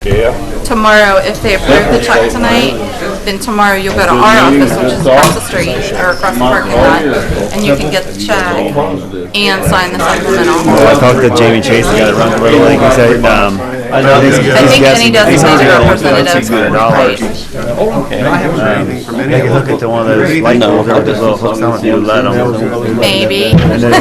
Yeah. Tomorrow, if they approve the check tonight, then tomorrow you'll go to our office, which is across the street, or across the parking lot, and you can get the check and sign the supplemental. I talked to Jamie Chase, the guy that runs the Little League. He said, I think any designated representative. Right. They can hook it to one of those light poles with those little hooks on it, you let them. Maybe. And then,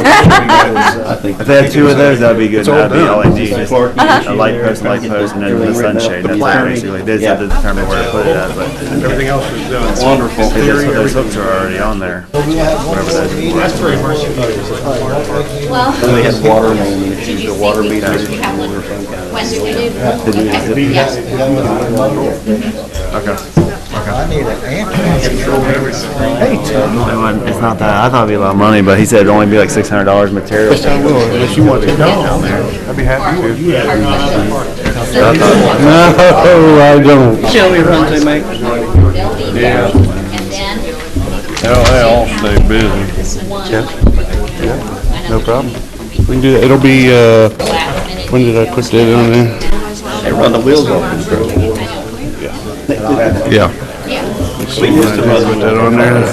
if they had two of those, that would be good. That would be all I need. Just a light post, and then the sunshade. That's basically. They just have to determine where to put it at. But Everything else is done. wonderful. Those hooks are already on there. Whatever that is. That's pretty much it. Well, They had water main issues, the water meter. when do we do? Okay. Yes. Okay. I need an ambulance. It's not that. I thought it'd be a lot of money, but he said it'd only be like $600 material. Unless you want to go down there, I'd be happy to. No, I don't. See how many runs they make? Yeah. And then Hell, they all stay busy. No problem. We can do that. It'll be, when did I put that on there? They run the wheels off the road. Yeah. We used to run Put that on there.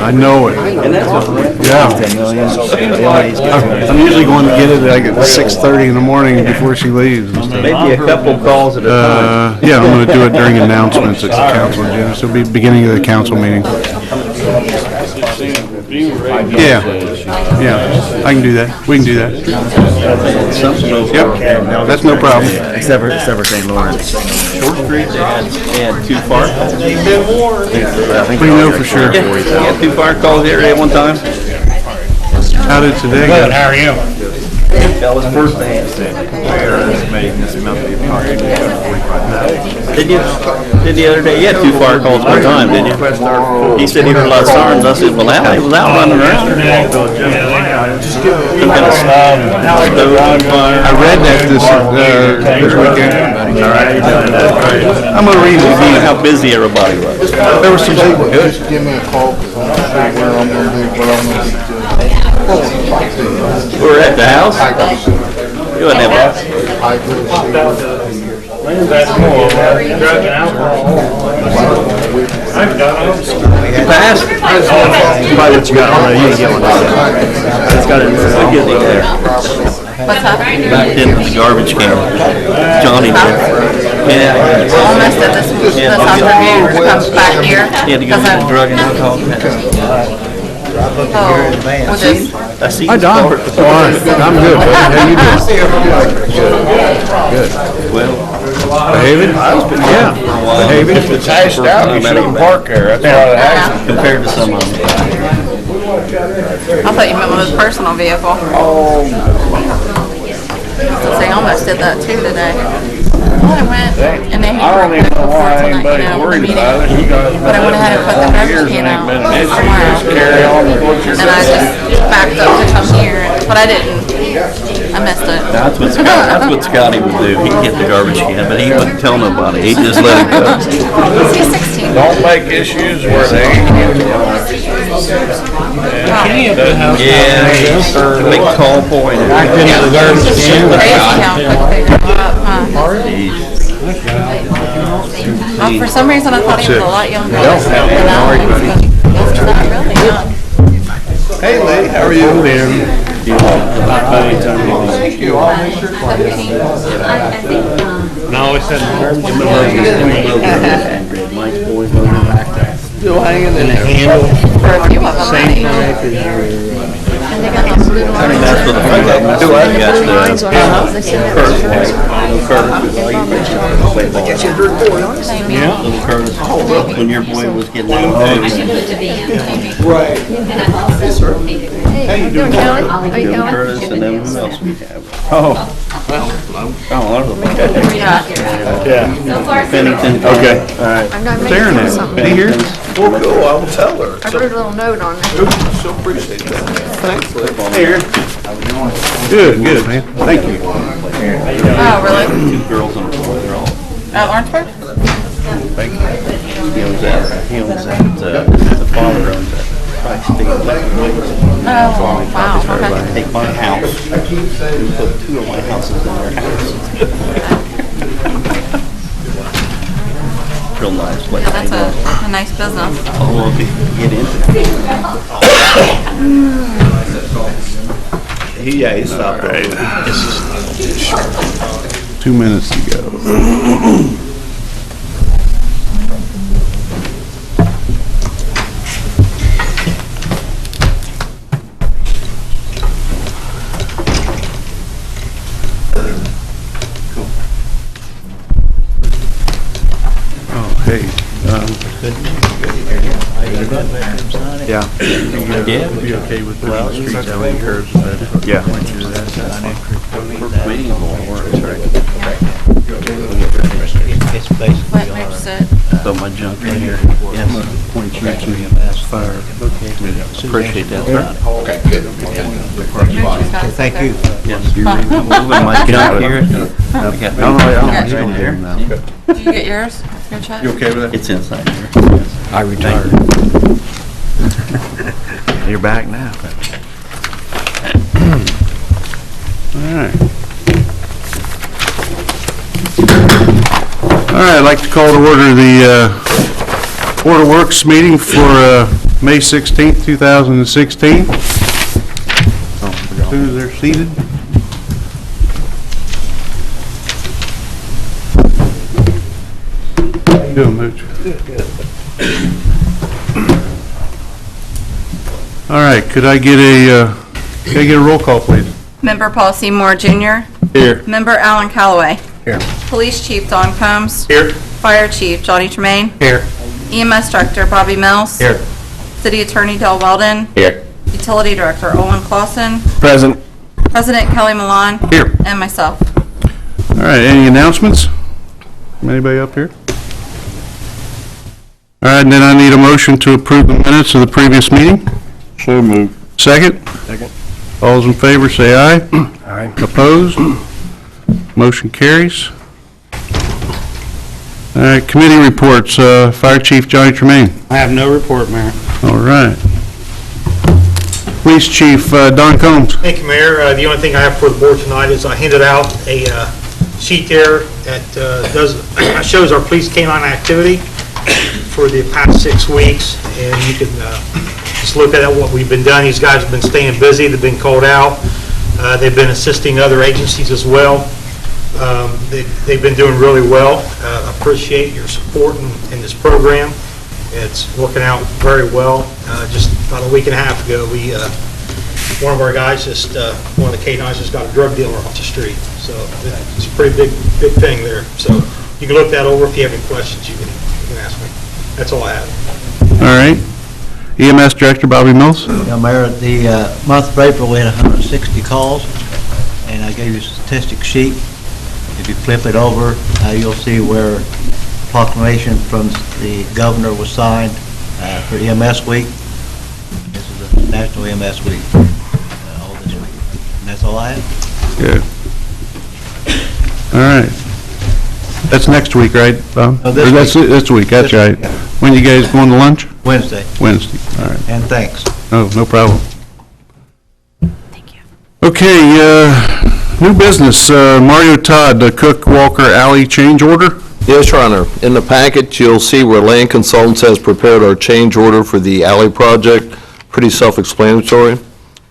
I know it. Yeah. I'm usually going to get it like at 6:30 in the morning before she leaves. maybe a couple calls at a time. Yeah, I'm going to do it during announcements at the council agenda. So it'll be beginning of the council meeting. Yeah, yeah, I can do that. We can do that. Yep, that's no problem. Except for St. Lawrence. Short Street, they had two fire calls. I think We know for sure. They had two fire calls here at one time. How did today go? How are you? That was first thing. Did you the other day? You had two fire calls one time, didn't you? He said he heard a lot of sirens. I said, well, now he was out running around. Some kind of stove on fire. I read that this weekend. All right, I'm gonna read it. how busy everybody was. There was some people. Just give me a call, because I'm not sure where I'm gonna be, but I'm gonna be We were at the house. You wouldn't have You passed? Probably what you got on there. You can get one. It's got it. We'll get it there. What's up? Back into the garbage can. Johnny did. Yeah. Almost at this afternoon, comes back here. He had to go Because get the drug and alcohol. we'll just, I see. Hi, Don. I'm good, buddy. How you doing? Well, Behaving? Yeah. Behaving? if it's hashed out, you shouldn't park there. That's why it has compared to some of them. I thought you meant with his personal vehicle. Oh. They almost did that too today. Well, I went and they had worked it before tonight, the meeting. But I went ahead and put the garbage can out tomorrow. And I just backed up to come here, but I didn't. I missed it. That's what Scotty would do. He'd get the garbage can, but he wouldn't tell nobody. He'd just let it go. He's 16. Don't make issues where they ain't. Yeah, to make a call point. Crazy how quick they grow up, huh? For some reason I thought he was a lot younger. He's not really young. Hey, Lee, how are you? Thank you. I'll make sure. No, it's Mike's boys on the back there. still hanging in there. For a few of them, and they got those blue I think that's what the few of them do. You got Little Curtis, when your boy was getting out. Right. How you doing, Kelly? How you Little doing? Curtis, and then who else we have? Oh, Pennington. okay. All right. I'm not Darren making is. something. He here? Well, cool. I will tell her. I wrote a little note on it. So appreciate that. Thanks. Here. Good, good, man. Thank you. Oh, really? Two girls and a boy, they're all. At Lawrenceburg? He owns that, the father owns that. Oh, wow, okay. Take my house and put two of my houses in their house. real nice place. Yeah, that's a nice business. Oh, okay, get into it. Yeah, he stopped right. 2 minutes to go. Oh, hey, Yeah. Yeah. be okay with the streets alley curves, Yeah. It's basically What makes it? So my junk right here. Yes. point you to fire. Appreciate that. Thank you. Yes. Moving my junk here. I got No, right he's gonna get here. him now. Did you get yours? Your check? You okay with that? It's inside here. I retired. You're back now. All right. All right, I'd like to call to order the Board of Works meeting for May 16th, 2016. Who's there seated? How you doing, Mooch? All right, could I get a roll call, please? Member Paul Seymour Jr. Here. Member Alan Calloway. Here. Police Chief Don Combs. Here. Fire Chief Johnny Tremaine. Here. EMS Director Bobby Mills. Here. City Attorney Del Weldon. Here. Utility Director Owen Clausen. Present. President Kelly Malone. Here. And myself. All right, any announcements? Anybody up here? All right, and then I need a motion to approve the minutes of the previous meeting. So moved. Second? Second. All those in favor say aye. Aye. Opposed? Motion carries. All right, committee reports, Fire Chief Johnny Tremaine. I have no report, Mayor. All right. Police Chief Don Combs. Thank you, Mayor. The only thing I have for the board tonight is I handed out a sheet there that shows our police canine activity for the past 6 weeks, and you can just look at what we've been doing. These guys have been staying busy. They've been called out. They've been assisting other agencies as well. They've been doing really well. Appreciate your support in this program. It's working out very well. Just about a week and a half ago, one of our guys one of the K9s just got a drug dealer off the street. So it's a pretty big thing there. So you can look that over. If you have any questions, you can ask me. That's all I have. All right. EMS Director Bobby Mills. Yeah, Mayor, the month of April, we had 160 calls, and I gave you a statistic sheet. If you flip it over, you'll see where proclamation from the governor was signed for EMS week. This is the National EMS week, all this week. And that's all I have. Good. All right. That's next week, right, Bob? No, this Or that's week. this week, that's This right. week, yeah. When you guys going to lunch? Wednesday, Wednesday, all right. and thanks. Oh, no problem. Thank you. Okay, new business, Mario Todd, the Cook Walker Alley change order. Yes, Your Honor. In the package, you'll see where Land Consultants has prepared our change order for the alley project. Pretty self-explanatory.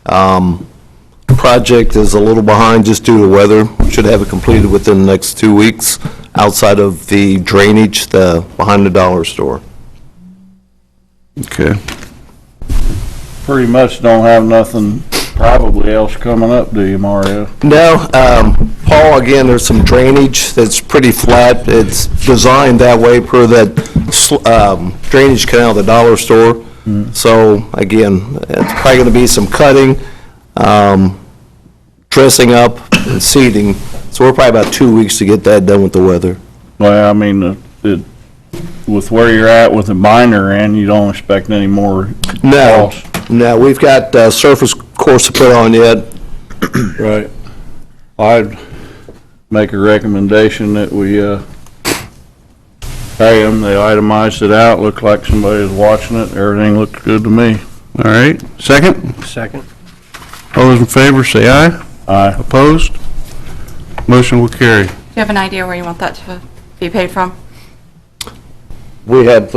Project is a little behind just due to weather. Should have it completed within the next 2 weeks outside of the drainage behind the dollar store. Okay. Pretty much don't have nothing probably else coming up, do you, Mario? No, Paul, again, there's some drainage that's pretty flat. It's designed that way per that drainage canal, the dollar store. So, again, it's probably going to be some cutting, dressing up, and seeding. So we're probably about 2 weeks to get that done with the weather. Well, I mean, with where you're at with the binder in, you don't expect any more No, cost. no, we've got surface course to put on yet. Right. I'd make a recommendation that we pay them. They itemized it out, looked like somebody was watching it. Everything looked good to me. All right, second? Second. All those in favor, say aye. Aye. Opposed? Motion will carry. Do you have an idea where you want that to be paid from? We have,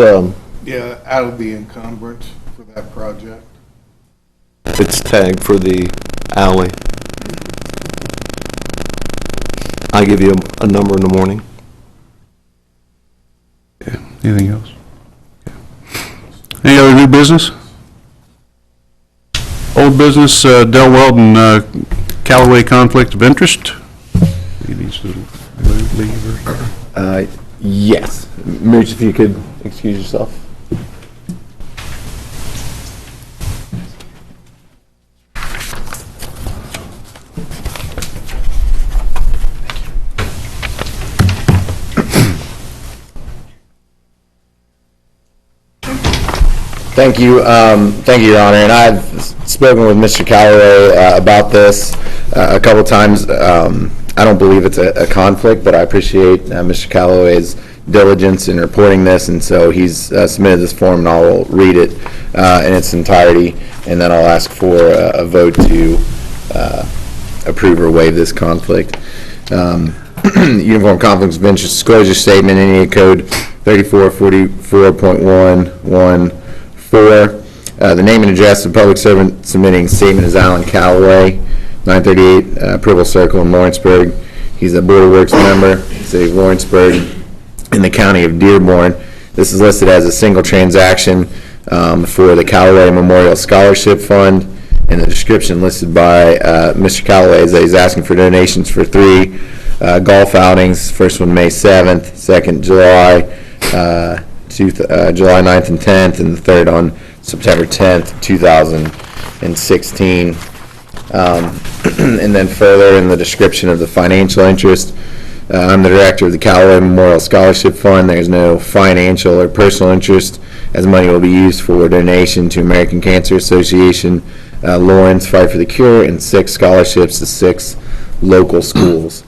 Yeah, out of the encumbrance for that project. it's tagged for the alley. I'll give you a number in the morning. Anything else? Any other new business? Old business, Del Weldon, Callaway conflict of interest? He needs to leave or? Yes. Mooch, if you could excuse yourself. Thank you, Your Honor, and I've spoken with Mr. Callaway about this a couple times. I don't believe it's a conflict, but I appreciate Mr. Callaway's diligence in reporting this, and so he's submitted this form, and I'll read it in its entirety, and then I'll ask for a vote to approve or waive this conflict. Uniform Conflicts of Interest Disclosure Statement, Indiana Code 3444.114. The name and address of public servant submitting statement is Alan Callaway, 938 Purple Circle in Lawrenceburg. He's a Board of Works member, City of Lawrenceburg, in the County of Dearborn. This is listed as a single transaction for the Callaway Memorial Scholarship Fund. In the description listed by Mr. Callaway is that he's asking for donations for 3 golf outings. First one May 7th, second July 9th and 10th, and the third on September 10th, 2016. And then further in the description of the financial interest, I'm the director of the Callaway Memorial Scholarship Fund. There's no financial or personal interest, as money will be used for donation to American Cancer Association, Lawrence Fight for the Cure, and 6 scholarships to 6 local schools.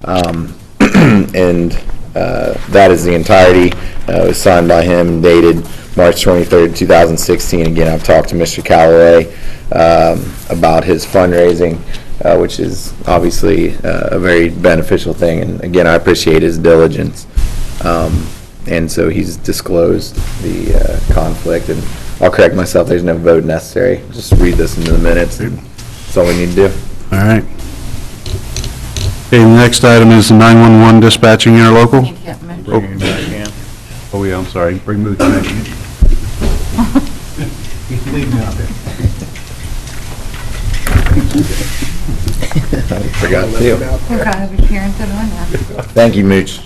And that is the entirety. It was signed by him and dated March 23rd, 2016. Again, I've talked to Mr. Callaway about his fundraising, which is obviously a very beneficial thing. And again, I appreciate his diligence. And so he's disclosed the conflict. And I'll correct myself, there's no vote necessary. Just read this into the minutes, and that's all we need to do. All right. Okay, the next item is the 911 dispatching interlocal. You can't mention. Bring him back in. Oh, yeah, I'm sorry. Bring Mooch back in. He's leaving out there. Forgot to. We're kind of cheering to the window. Thank you, Mooch.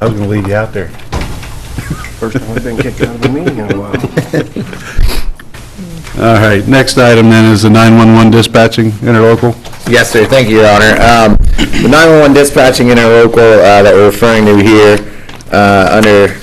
I was gonna leave you out there. First time I've been kicked out of a meeting in a while. All right, next item then is the 911 dispatching interlocal. Yes, sir. Thank you, Your Honor. The 911 dispatching interlocal that we're referring to here under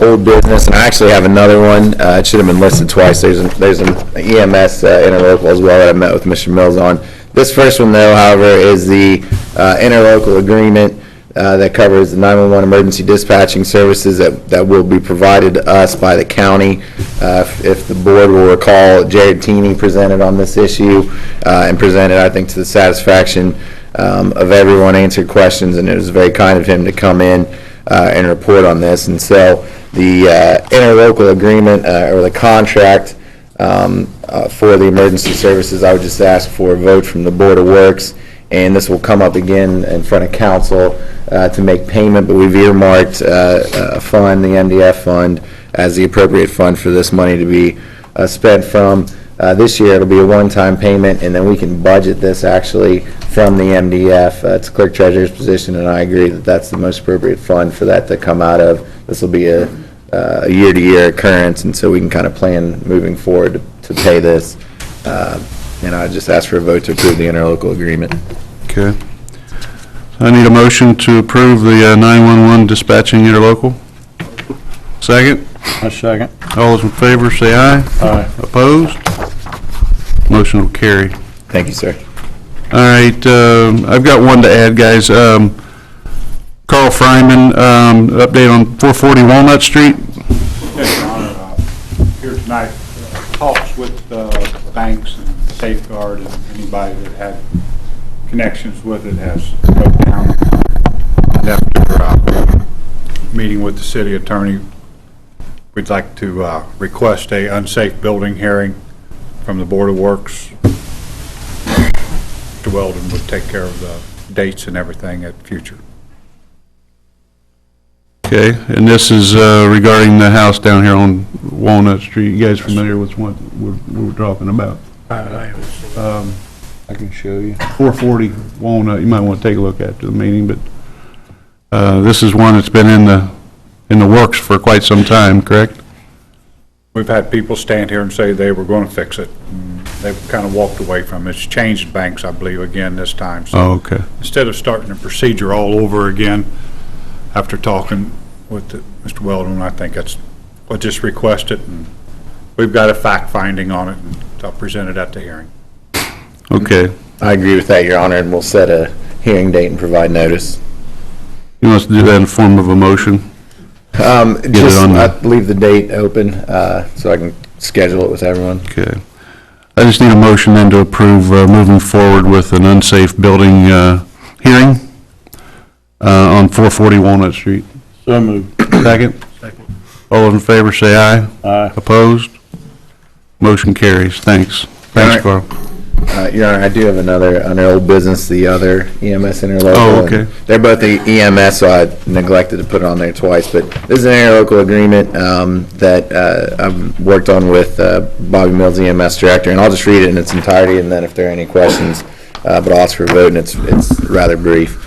old business, and I actually have another one. It should have been listed twice. There's an EMS interlocal as well that I met with Mr. Mills on. This first one, though, however, is the interlocal agreement that covers the 911 emergency dispatching services that will be provided to us by the county. If the board will recall, Jared Teeney presented on this issue and presented, I think, to the satisfaction of everyone, answered questions, and it was very kind of him to come in and report on this. And so the interlocal agreement or the contract for the emergency services, I would just ask for a vote from the Board of Works, and this will come up again in front of council to make payment, but we've earmarked a fund, the MDF fund, as the appropriate fund for this money to be spent from. This year it'll be a one-time payment, and then we can budget this actually from the MDF. It's clerk treasurer's position, and I agree that that's the most appropriate fund for that to come out of. This will be a year-to-year occurrence, and so we can kind of plan moving forward to pay this. And I just ask for a vote to approve the interlocal agreement. Okay. I need a motion to approve the 911 dispatching interlocal. Second? A second. All those in favor say aye. Aye. Opposed? Motion will carry. Thank you, sir. All right, I've got one to add, guys. Carl Fryman, update on 440 Walnut Street. Yes, Your Honor, here tonight, talks with banks and Safeguard and anybody that had connections with it has broke down. After meeting with with the city attorney, we'd like to request a unsafe building hearing from the Board of Works. Mr. Weldon would take care of the dates and everything at future. Okay, and this is regarding the house down here on Walnut Street. You guys familiar with what we're talking about? I haven't seen I can show you. 440 Walnut, you might want to take a look after the meeting, but this is one that's been in the works for quite some time, correct? We've had people stand here and say they were going to fix it. They've kind of walked away from it. It's changed banks, I believe, again this time. So Oh, okay. instead of starting the procedure all over again, after talking with Mr. Weldon, I think we'll just request it, and we've got a fact finding on it, and I'll present it at the hearing. Okay. I agree with that, Your Honor, and we'll set a hearing date and provide notice. You want us to do that in the form of a motion? Just, on the- leave the date open, so I can schedule it with everyone. Okay. I just need a motion then to approve moving forward with an unsafe building hearing on 440 Walnut Street. So moved. Second? Second. All those in favor say aye. Aye. Opposed? Motion carries. Thanks. Thanks, Carl. Your Honor, I do have another, under old business, the other EMS interlocal. Oh, okay. and They're both the EMS, so I neglected to put it on there twice, but this is an interlocal agreement that I've worked on with Bobby Mills, EMS Director, and I'll just read it in its entirety, and then if there are any questions, but I'll ask for a vote, and it's rather brief.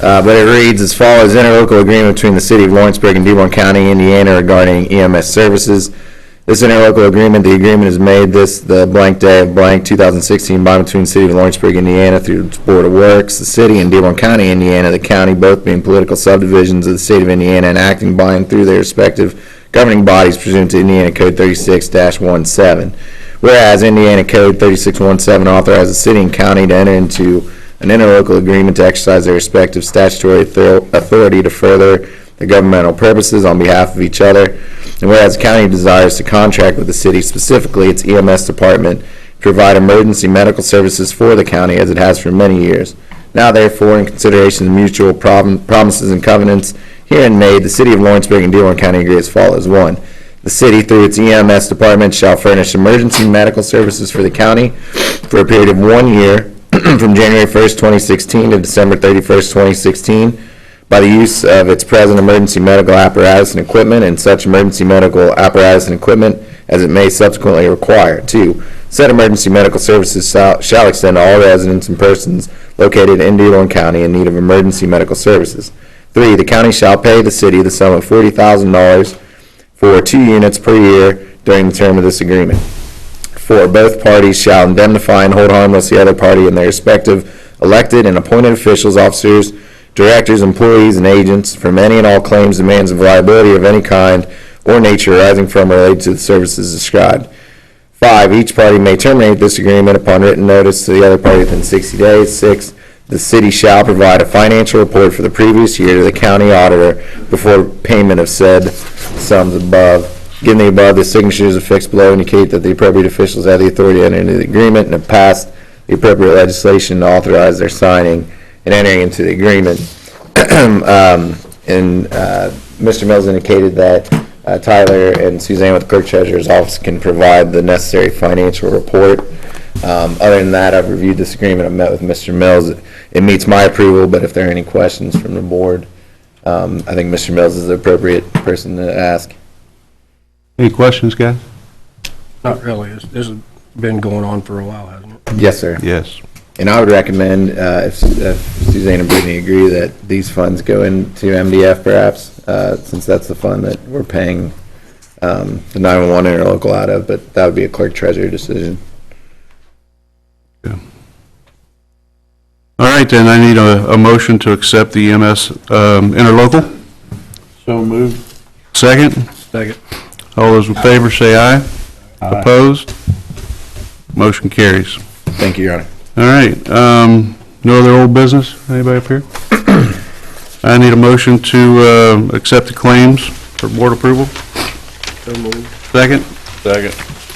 But it reads as follows: interlocal agreement between the City of Lawrenceburg and Dearborn County, Indiana regarding EMS services. This interlocal agreement, the agreement is made the blank day of blank 2016 by between the City of Lawrenceburg, Indiana through the Board of Works, the City, and Dearborn County, Indiana, the county both being political subdivisions of the State of Indiana and acting by and through their respective governing bodies pursuant to Indiana Code 36-17. Whereas Indiana Code 3617 authorizes the city and county to enter into an interlocal agreement to exercise their respective statutory authority to further the governmental purposes on behalf of each other. And whereas the county desires to contract with the city, specifically its EMS department, to provide emergency medical services for the county as it has for many years. Now therefore, in consideration of the mutual promises and covenants herein made, the City of Lawrenceburg and Dearborn County agree as follows. 1. The city, through its EMS department, shall furnish emergency medical services for the county for a period of 1 year from January 1st, 2016 to December 31st, 2016, by the use of its present emergency medical apparatus and equipment and such emergency medical apparatus and equipment as it may subsequently require. 2. Said emergency medical services shall extend to all residents and persons located in Dearborn County in need of emergency medical services. 3. The county shall pay the city the sum of $40,000 for 2 units per year during the term of this agreement. 4. Both parties shall indemnify and hold harmless the other party and their respective elected and appointed officials, officers, directors, employees, and agents from any and all claims, demands, and liability of any kind or nature arising from or related to the services described. 5. Each party may terminate this agreement upon written notice to the other party within 60 days. 6. The city shall provide a financial report for the previous year to the county auditor before payment of said sums above. Given the above, the signatures affixed below indicate that the appropriate officials have the authority to enter into the agreement and have passed the appropriate legislation to authorize their signing and entering into the agreement. Mr. Mills indicated that Tyler and Suzanne with the Clerk Treasurer's Office can provide the necessary financial report. Other than that, I've reviewed this agreement. I've met with Mr. Mills. It meets my approval, but if there are any questions from the board, I think Mr. Mills is the appropriate person to ask. Any questions, guys? Not really. This has been going on for a while, hasn't it? Yes, sir. Yes. And I would recommend, if Suzanne and Brittany agree, that these funds go into MDF perhaps, since that's the fund that we're paying the 911 interlocal out of, but that would be a clerk treasurer decision. Yeah. All right, then, I need a motion to accept the EMS interlocal. So moved. Second? Second. All those in favor say aye. Aye. Opposed? Motion carries. Thank you, Your Honor. All right, no other old business? Anybody up here? I need a motion to accept the claims for board approval. So moved. Second? Second.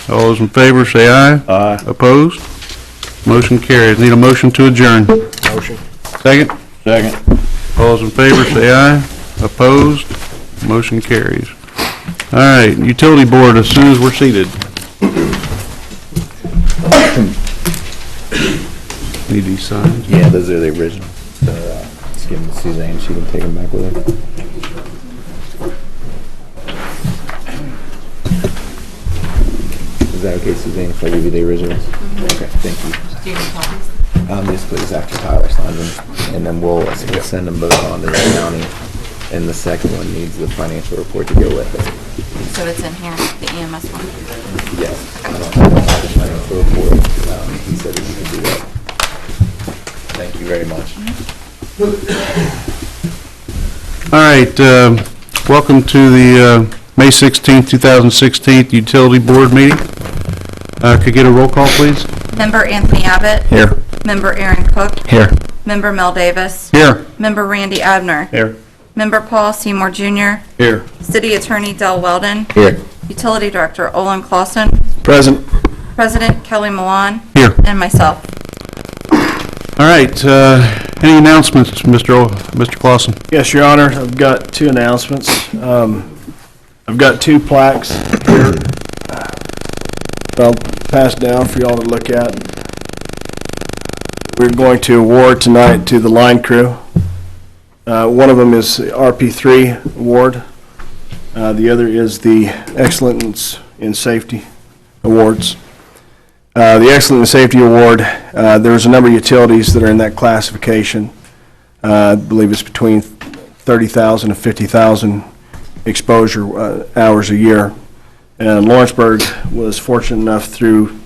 All those in favor say aye. Aye. Opposed? Motion carries. Need a motion to adjourn. Motion. Second? Second. All those in favor say aye. Opposed? Motion carries. All right, utility board, as soon as we're seated. Need these signed? Yeah, those are the original. So, just give them to Suzanne, she can take them back with her. Is that okay, Suzanne, if I give you the originals? Okay, thank you. Do you need copies? Yes, please, after Tyler signs them, and then we'll send them both on to the county. And the second one needs the financial report to go with it. So it's in here, the EMS one? Yes. I don't have the financial report. He said that he could do that. Thank you very much. All right, welcome to the May 16th, 2016 Utility Board meeting. Could I get a roll call, please? Member Anthony Abbott? Here. Member Aaron Cook? Here. Member Mel Davis? Here. Member Randy Abner? Here. Member Paul Seymour Jr.? Here. City Attorney Del Weldon? Here. Utility Director Olin Clausen? Present. President Kelly Malone? Here. And myself. All right, any announcements, Mr. Clausen? Yes, Your Honor, I've got two announcements. I've got two plaques here. I'll pass down for y'all to look at. We're going to award tonight to the line crew. One of them is the RP3 award. The other is the Excellence in Safety Awards. The Excellence in Safety Award, there's a number of utilities that are in that classification. I believe it's between 30,000 and 50,000 exposure hours a year. And Lawrenceburg was fortunate enough through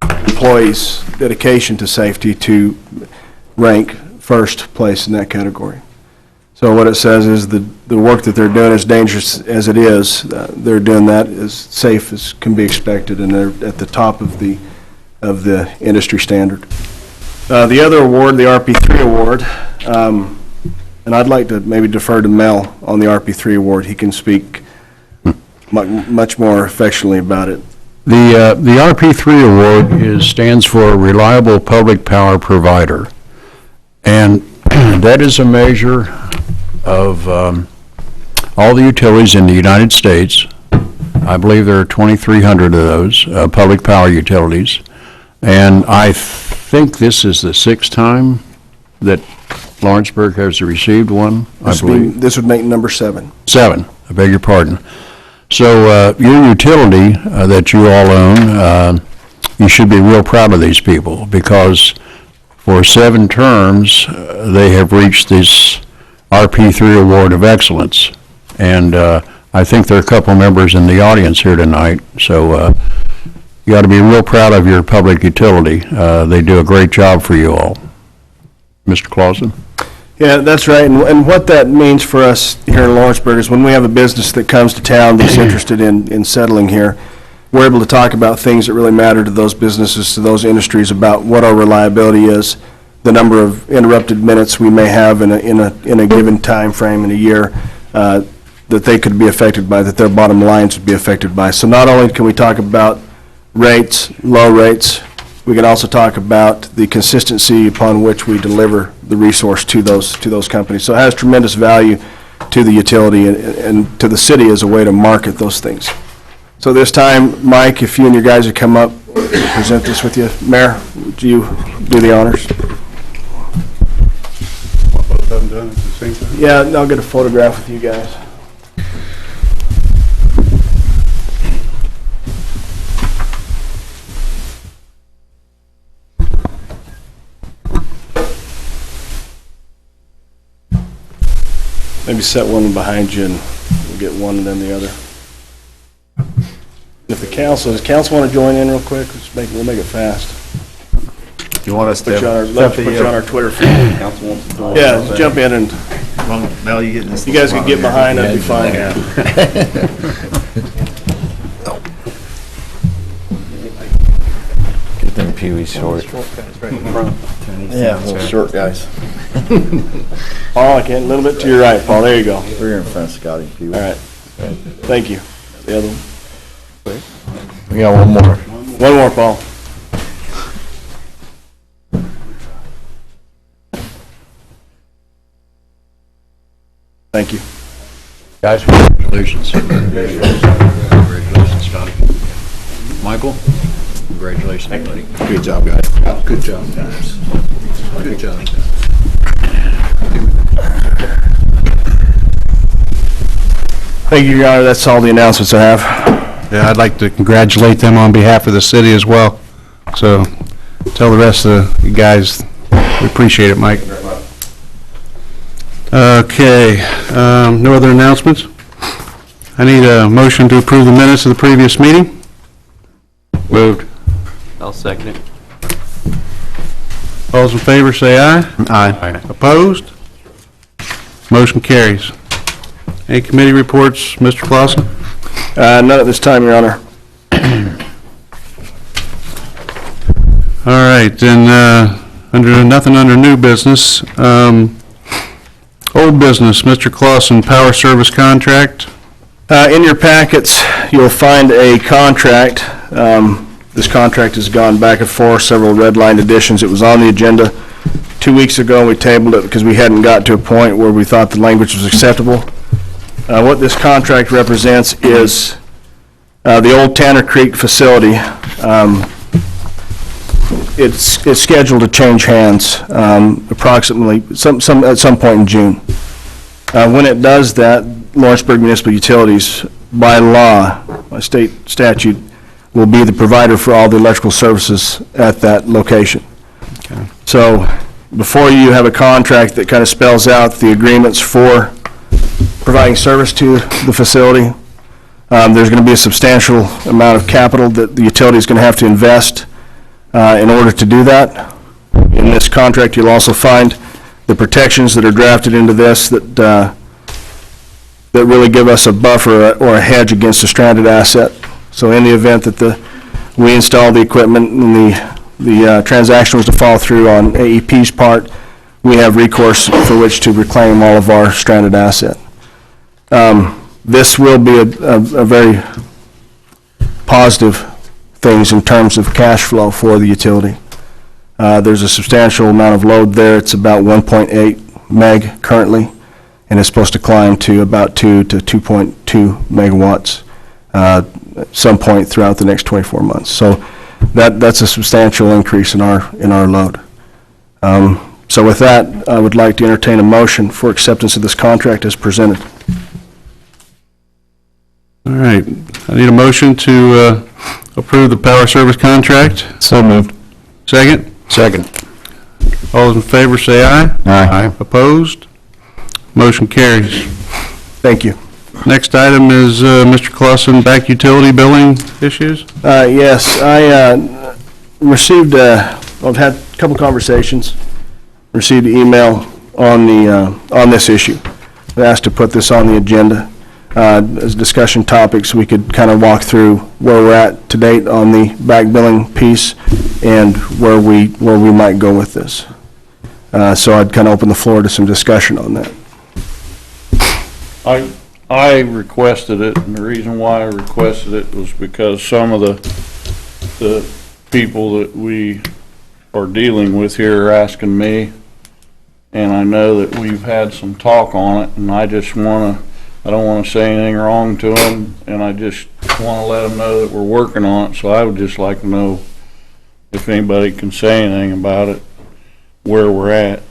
employees' dedication to safety to rank first place in that category. So what it says is the work that they're doing, as dangerous as it is, they're doing that as safe as can be expected, and they're at the top of the industry standard. The other award, the RP3 award, and I'd like to maybe defer to Mel on the RP3 award. He can speak much more affectionately about it. The RP3 award stands for Reliable Public Power Provider, and that is a measure of all the utilities in the United States. I believe there are 2,300 of those public power utilities, and I think this is the sixth time that Lawrenceburg has received one, I believe. This would make number 7. 7, I beg your pardon. So your utility that you all own, you should be real proud of these people, because for 7 terms, they have reached this RP3 Award of Excellence. And I think there are a couple members in the audience here tonight, so you ought to be real proud of your public utility. They do a great job for you all. Mr. Clausen? Yeah, that's right. And what that means for us here in Lawrenceburg is when we have a business that comes to town that's interested in settling here, we're able to talk about things that really matter to those businesses, to those industries, about what our reliability is, the number of interrupted minutes we may have in a given time frame in a year that they could be affected by, that their bottom lines would be affected by. So not only can we talk about rates, low rates, we can also talk about the consistency upon which we deliver the resource to those companies. So it has tremendous value to the utility and to the city as a way to market those things. So this time, Mike, if you and your guys would come up, present this with you. Mayor, would you do the honors? Both of them done at the same time? Yeah, and I'll get a photograph with you guys. Maybe set one behind you and we'll get one and then the other. If does council want to join in real quick? We'll make it fast. You want us to? Let's put you on our Twitter feed. Yeah, jump in and, Mel, you getting this? you guys could get behind, that'd be fine. Get them Pee-wee short. Yeah, little short guys. Paul, I can't, a little bit to your right, Paul, there you go. We're in front of Scotty. All right, thank you. The other one. We got one more. One more, Paul. Thank you. Guys, congratulations. Congratulations, Tony. Michael, congratulations, buddy. Good job, guys. Good job, guys. Good job. Thank you, Your Honor. That's all the announcements I have. Yeah, I'd like to congratulate them on behalf of the city as well. So tell the rest of the guys, we appreciate it, Mike. Okay, no other announcements? I need a motion to approve the minutes of the previous meeting. Moved. I'll second it. All those in favor, say aye. Aye. Opposed? Motion carries. Any committee reports, Mr. Clausen? None at this time, Your Honor. All right, then, nothing under new business. Old business, Mr. Clausen, power service contract. In your packets, you'll find a contract. This contract has gone back and forth, several red-line additions. It was on the agenda 2 weeks ago. We tabled it because we hadn't got to a point where we thought the language was acceptable. What this contract represents is the old Tanner Creek facility. It's scheduled to change hands approximately at some point in June. When it does that, Lawrenceburg Municipal Utilities, by law, by state statute, will be the provider for all the electrical services at that location. Okay. So before you have a contract that kind of spells out the agreements for providing service to the facility, there's going to be a substantial amount of capital that the utility is going to have to invest in order to do that. In this contract, you'll also find the protections that are drafted into this that really give us a buffer or a hedge against a stranded asset. So in the event that we install the equipment and the transaction was to fall through on AEP's part, we have recourse for which to reclaim all of our stranded asset. This will be a very positive things in terms of cash flow for the utility. There's a substantial amount of load there. It's about 1.8 meg currently, and it's supposed to climb to about 2 to 2.2 megawatts at some point throughout the next 24 months. So that's a substantial increase in our load. So with that, I would like to entertain a motion for acceptance of this contract as presented. All right, I need a motion to approve the power service contract. So moved. Second? Second. All those in favor say aye. Aye. Opposed? Motion carries. Thank you. Next item is Mr. Clausen, back utility billing issues. Yes, I received, I've had a couple conversations, received an email on this issue. I asked to put this on the agenda as discussion topics. We could kind of walk through where we're at to date on the back billing piece and where we might go with this. So I'd kind of open the floor to some discussion on that. I requested it, and the reason why I requested it was because some of the people that we are dealing with here are asking me, and I know that we've had some talk on it, and I don't want to say anything wrong to them, and I just want to let them know that we're working on it. So I would just like to know if anybody can say anything about it, where we're at.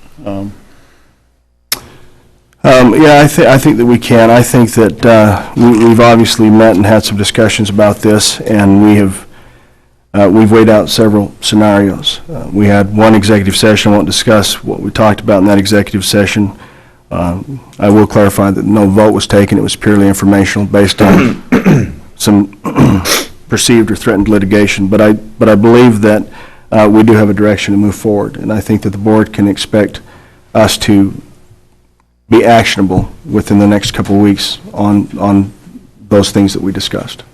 Yeah, I think that we can. I think that we've obviously met and had some discussions about this, and we've weighed out several scenarios. We had one executive session. I won't discuss what we talked about in that executive session. I will clarify that no vote was taken. It was purely informational based on some perceived or threatened litigation. But I believe that we do have a direction to move forward, and I think that the board can expect us to be actionable within the next couple of weeks on those things that we discussed.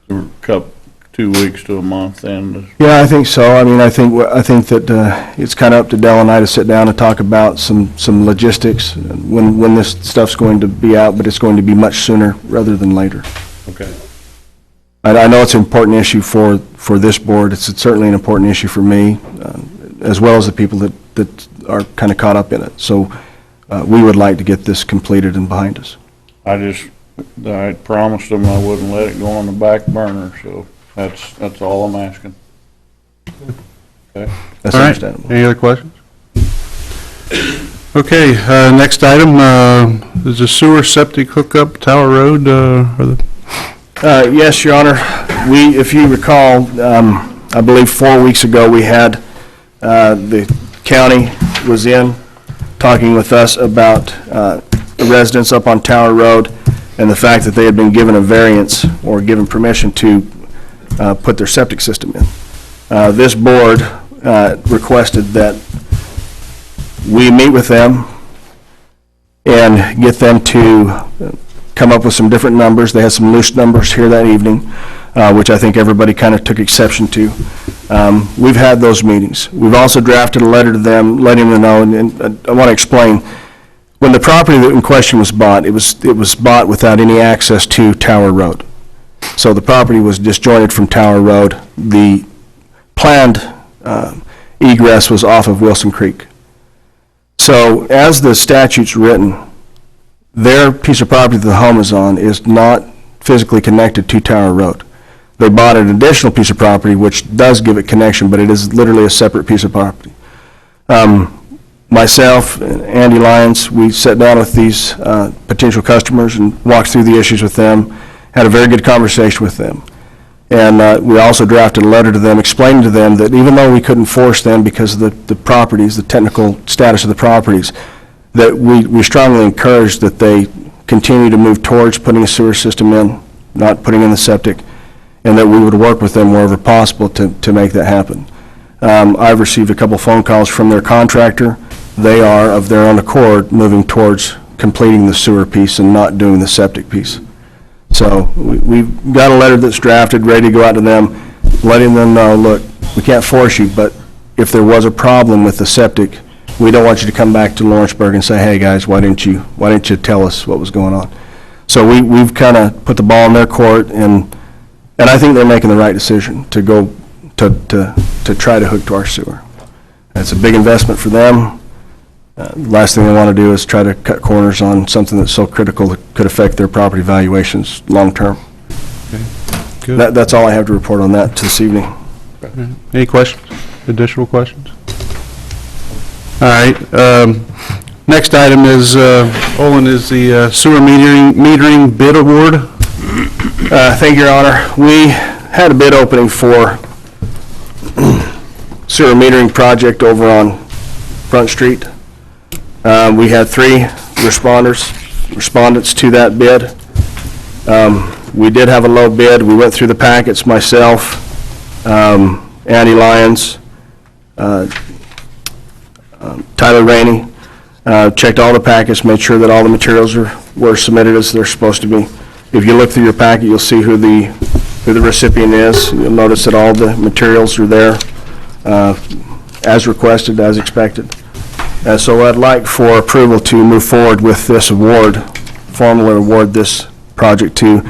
2 weeks to a month, and Yeah, I think so. I mean, I think that it's kind of up to Dell and I to sit down and talk about some logistics when this stuff's going to be out, but it's going to be much sooner rather than later. okay. I know it's an important issue for this board. It's certainly an important issue for me, as well as the people that are kind of caught up in it. So we would like to get this completed and behind us. I promised them I wouldn't let it go on the back burner, so that's all I'm asking. Okay. That's All right. understandable. Any other questions? Okay, next item, is the sewer septic hookup Tower Road, Yes, Your Honor. If you recall, I believe 4 weeks ago, we had, the county was in talking with us about the residents up on Tower Road and the fact that they had been given a variance or given permission to put their septic system in. This board requested that we meet with them and get them to come up with some different numbers. They had some loose numbers here that evening, which I think everybody kind of took exception to. We've had those meetings. We've also drafted a letter to them, letting them know, and I want to explain, when the property in question was bought, it was bought without any access to Tower Road. So the property was disjointed from Tower Road. The planned egress was off of Wilson Creek. So as the statute's written, their piece of property that the home is on is not physically connected to Tower Road. They bought an additional piece of property which does give it connection, but it is literally a separate piece of property. Myself and Andy Lyons, we sat down with these potential customers and walked through the issues with them, had a very good conversation with them. And we also drafted a letter to them explaining to them that even though we couldn't force them because of the properties, the technical status of the properties, that we strongly encourage that they continue to move towards putting a sewer system in, not putting in the septic, and that we would work with them wherever possible to make that happen. I've received a couple phone calls from their contractor. They are, of their own accord, moving towards completing the sewer piece and not doing the septic piece. So we've got a letter that's drafted, ready to go out to them, letting them know, look, we can't force you, but if there was a problem with the septic, we don't want you to come back to Lawrenceburg and say, hey, guys, why didn't you tell us what was going on? So we've kind of put the ball in their court, and I think they're making the right decision to go to try to hook to our sewer. It's a big investment for them. Last thing they want to do is try to cut corners on something that's so critical that could affect their property valuations long-term. good? That's all I have to report on that this evening. Any questions, additional questions? All right, next item is, Olin, is the sewer metering bid award. Thank you, Your Honor. We had a bid opening for sewer metering project over on Front Street. We had 3 respondents to that bid. We did have a low bid. We went through the packets, myself, Andy Lyons, Tyler Rainey, checked all the packets, made sure that all the materials were submitted as they're supposed to be. If you look through your packet, you'll see who the recipient is. You'll notice that all the materials are there as requested, as expected. So I'd like for approval to move forward with this award, formally award this project to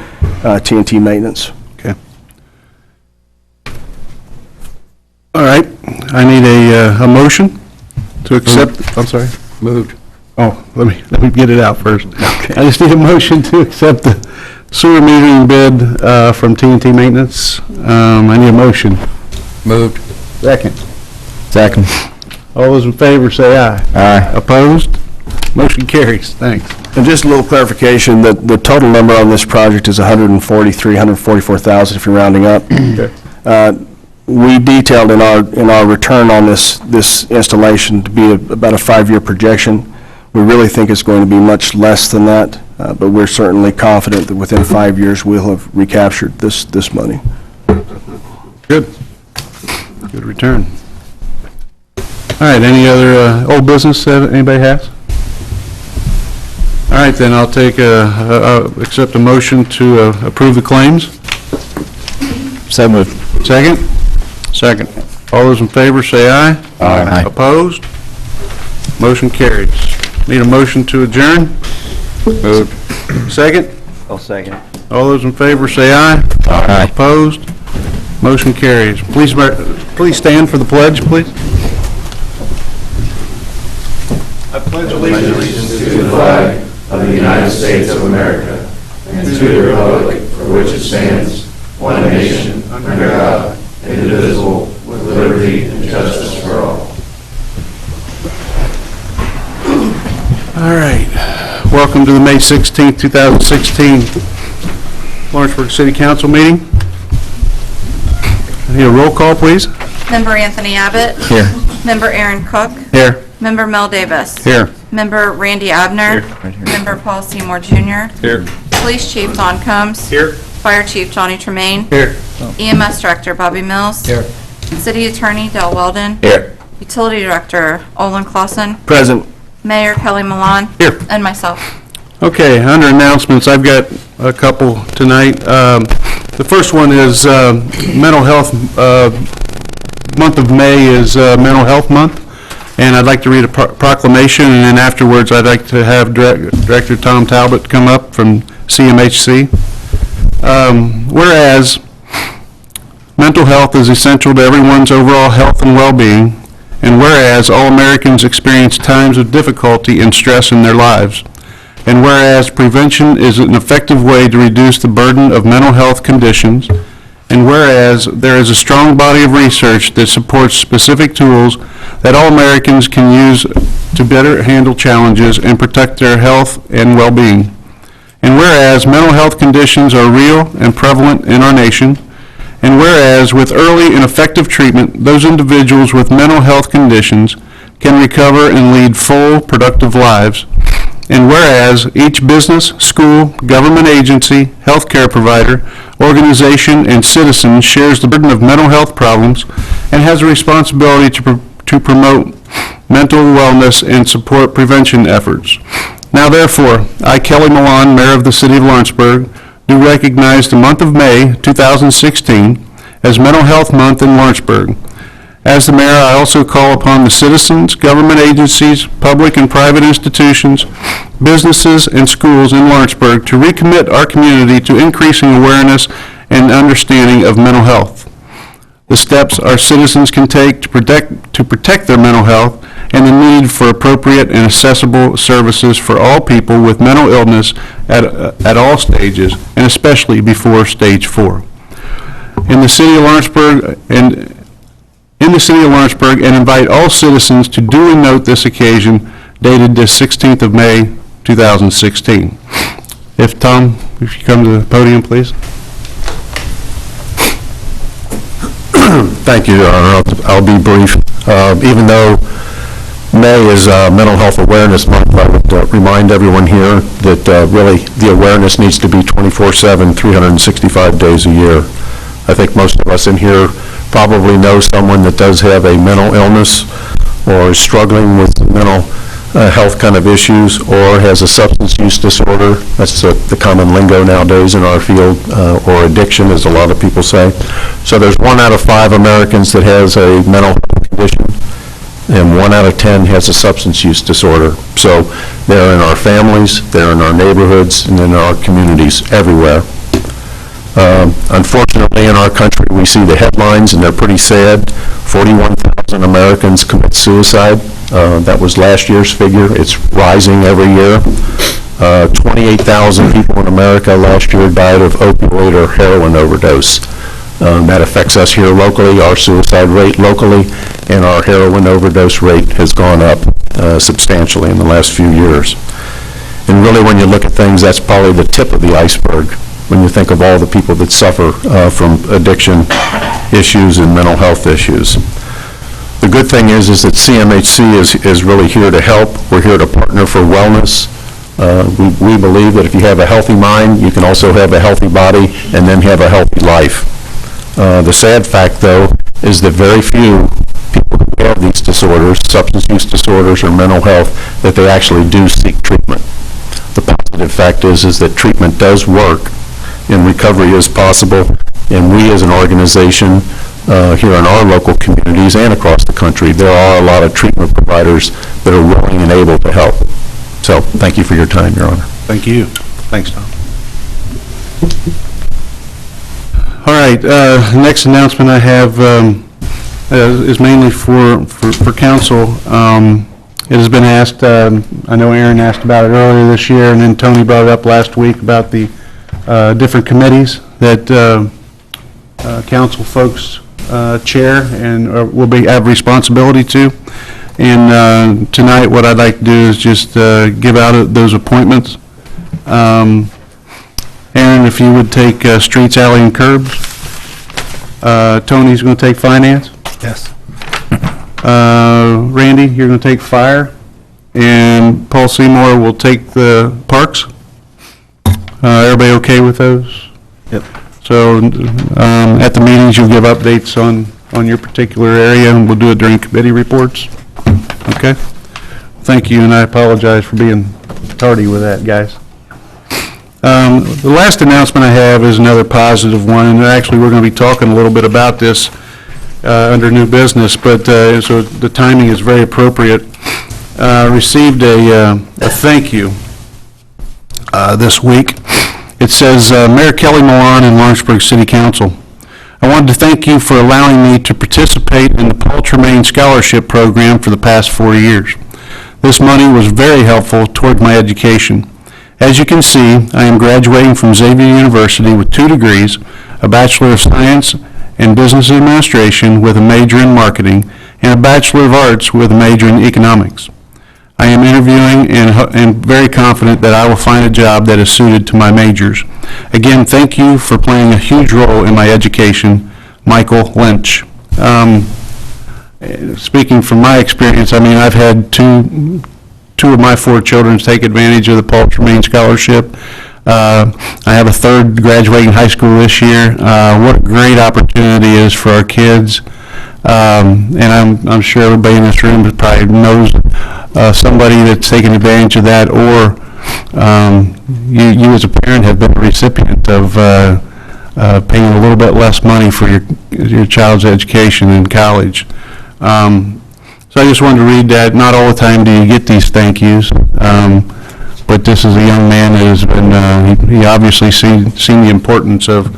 TNT Maintenance. Okay. All right, I need a motion to accept, I'm sorry? Moved. Oh, let me get it out first. Okay. I just need a motion to accept the sewer metering bid from TNT Maintenance. I need a motion. Moved. Second. Second. All those in favor say aye. Aye. Opposed? Motion carries. Thanks. And just a little clarification, that the total number on this project is $144,000 if you're rounding up. Okay. We detailed in our return on this installation to be about a 5-year projection. We really think it's going to be much less than that, but we're certainly confident that within 5 years we'll have recaptured this money. Good. Good return. All right, any other old business that anybody has? All right, then I'll take accept a motion to approve the claims. So moved. Second? Second. All those in favor say aye. Aye. Opposed? Motion carries. Need a motion to adjourn? Moved. Second? I'll second. All those in favor say aye. Aye. Opposed? Motion carries. Please stand for the pledge, please. I pledge allegiance to the flag of the United States of America and to the republic for which it stands, one nation, under God, indivisible, with liberty and justice for all. All right. Welcome to the May 16th, 2016 Lawrenceburg City Council meeting. I need a roll call, please. Member Anthony Abbott. Here. Member Aaron Cook. Here. Member Mel Davis. Here. Member Randy Abner. Member Paul Seymour Jr. Here. Police Chief Don Combs. Here. Fire Chief Johnny Tremaine. Here. EMS Director Bobby Mills. Here. City Attorney Del Weldon. Here. Utility Director Olin Clausen. Present. Mayor Kelly Malone. Here. And myself. Okay, under announcements, I've got a couple tonight. The first one is mental health. Month of May is Mental Health Month, and I'd like to read a proclamation, and then afterwards I'd like to have Director Tom Talbot come up from CMHC. Whereas mental health is essential to everyone's overall health and well-being, and whereas all Americans experience times of difficulty and stress in their lives, and whereas prevention is an effective way to reduce the burden of mental health conditions, and whereas there is a strong body of research that supports specific tools that all Americans can use to better handle challenges and protect their health and well-being, and whereas mental health conditions are real and prevalent in our nation, and whereas with early and effective treatment, those individuals with mental health conditions can recover and lead full, productive lives, and whereas each business, school, government agency, healthcare provider, organization, and citizen shares the burden of mental health problems and has a responsibility to promote mental wellness and support prevention efforts. Now therefore, I, Kelly Malone, Mayor of the City of Lawrenceburg, do recognize the month of May 2016 as Mental Health Month in Lawrenceburg. As the mayor, I also call upon the citizens, government agencies, public and private institutions, businesses, and schools in Lawrenceburg to recommit our community to increasing awareness and understanding of mental health. The steps our citizens can take to protect their mental health and the need for appropriate and accessible services for all people with mental illness at all stages, and especially before stage 4. In the city of Lawrenceburg and invite all citizens to duly note this occasion dated the 16th of May, 2016. If Tom, if you come to the podium, please. Thank you, Your Honor. I'll be brief. Even though May is Mental Health Awareness Month, I would remind everyone here that really the awareness needs to be 24/7, 365 days a year. I think most of us in here probably know someone that does have a mental illness or is struggling with mental health kind of issues or has a substance use disorder. That's the common lingo nowadays in our field, or addiction, as a lot of people say. So there's 1 out of 5 Americans that has a mental health condition, and 1 out of 10 has a substance use disorder. So they're in our families, they're in our neighborhoods, and in our communities everywhere. Unfortunately, in our country, we see the headlines, and they're pretty sad. 41,000 Americans commit suicide. That was last year's figure. It's rising every year. 28,000 people in America last year died of opioid or heroin overdose. That affects us here locally, our suicide rate locally, and our heroin overdose rate has gone up substantially in the last few years. And really, when you look at things, that's probably the tip of the iceberg when you think of all the people that suffer from addiction issues and mental health issues. The good thing is that CMHC is really here to help. We're here to partner for wellness. We believe that if you have a healthy mind, you can also have a healthy body and then have a healthy life. The sad fact, though, is that very few people who have these disorders, substance use disorders or mental health, that they actually do seek treatment. The positive fact is that treatment does work and recovery is possible, and we as an organization here in our local communities and across the country, there are a lot of treatment providers that are willing and able to help. So thank you for your time, Your Honor. Thank you. Thanks, Tom. All right, next announcement I have is mainly for council. it has been asked, I know Aaron asked about it earlier this year, and then Tony brought it up last week about the different committees that council folks chair and will have responsibility to. And tonight, what I'd like to do is just give out those appointments. Aaron, if you would take streets, alley, and curbs. Tony's going to take finance. Yes. Randy, you're going to take fire. And Paul Seymour will take the parks. Everybody okay with those? Yep. So at the meetings, you'll give updates on your particular area, and we'll do it during committee reports. Okay? Thank you, and I apologize for being tardy with that, guys. The last announcement I have is another positive one, and actually we're going to be talking a little bit about this under new business, but so the timing is very appropriate. Received a thank you this week. It says, Mayor Kelly Milan and Lawrenceburg City Council, I wanted to thank you for allowing me to participate in the Paul Tremaine Scholarship Program for the past 4 years. This money was very helpful toward my education. As you can see, I am graduating from Xavier University with 2 degrees, a Bachelor of Science in Business Administration with a major in Marketing, and a Bachelor of Arts with a major in Economics. I am interviewing and very confident that I will find a job that is suited to my majors. Again, thank you for playing a huge role in my education, Michael Lynch. Speaking from my experience, I mean, I've had two of my 4 children take advantage of the Paul Tremaine Scholarship. I have a 3rd graduating high school this year. What a great opportunity it is for our kids. And I'm sure everybody in this room probably knows somebody that's taken advantage of that, or you as a parent have been a recipient of paying a little bit less money for your child's education in college. So I just wanted to read that. Not all the time do you get these thank yous, but this is a young man that has been, he obviously seen the importance of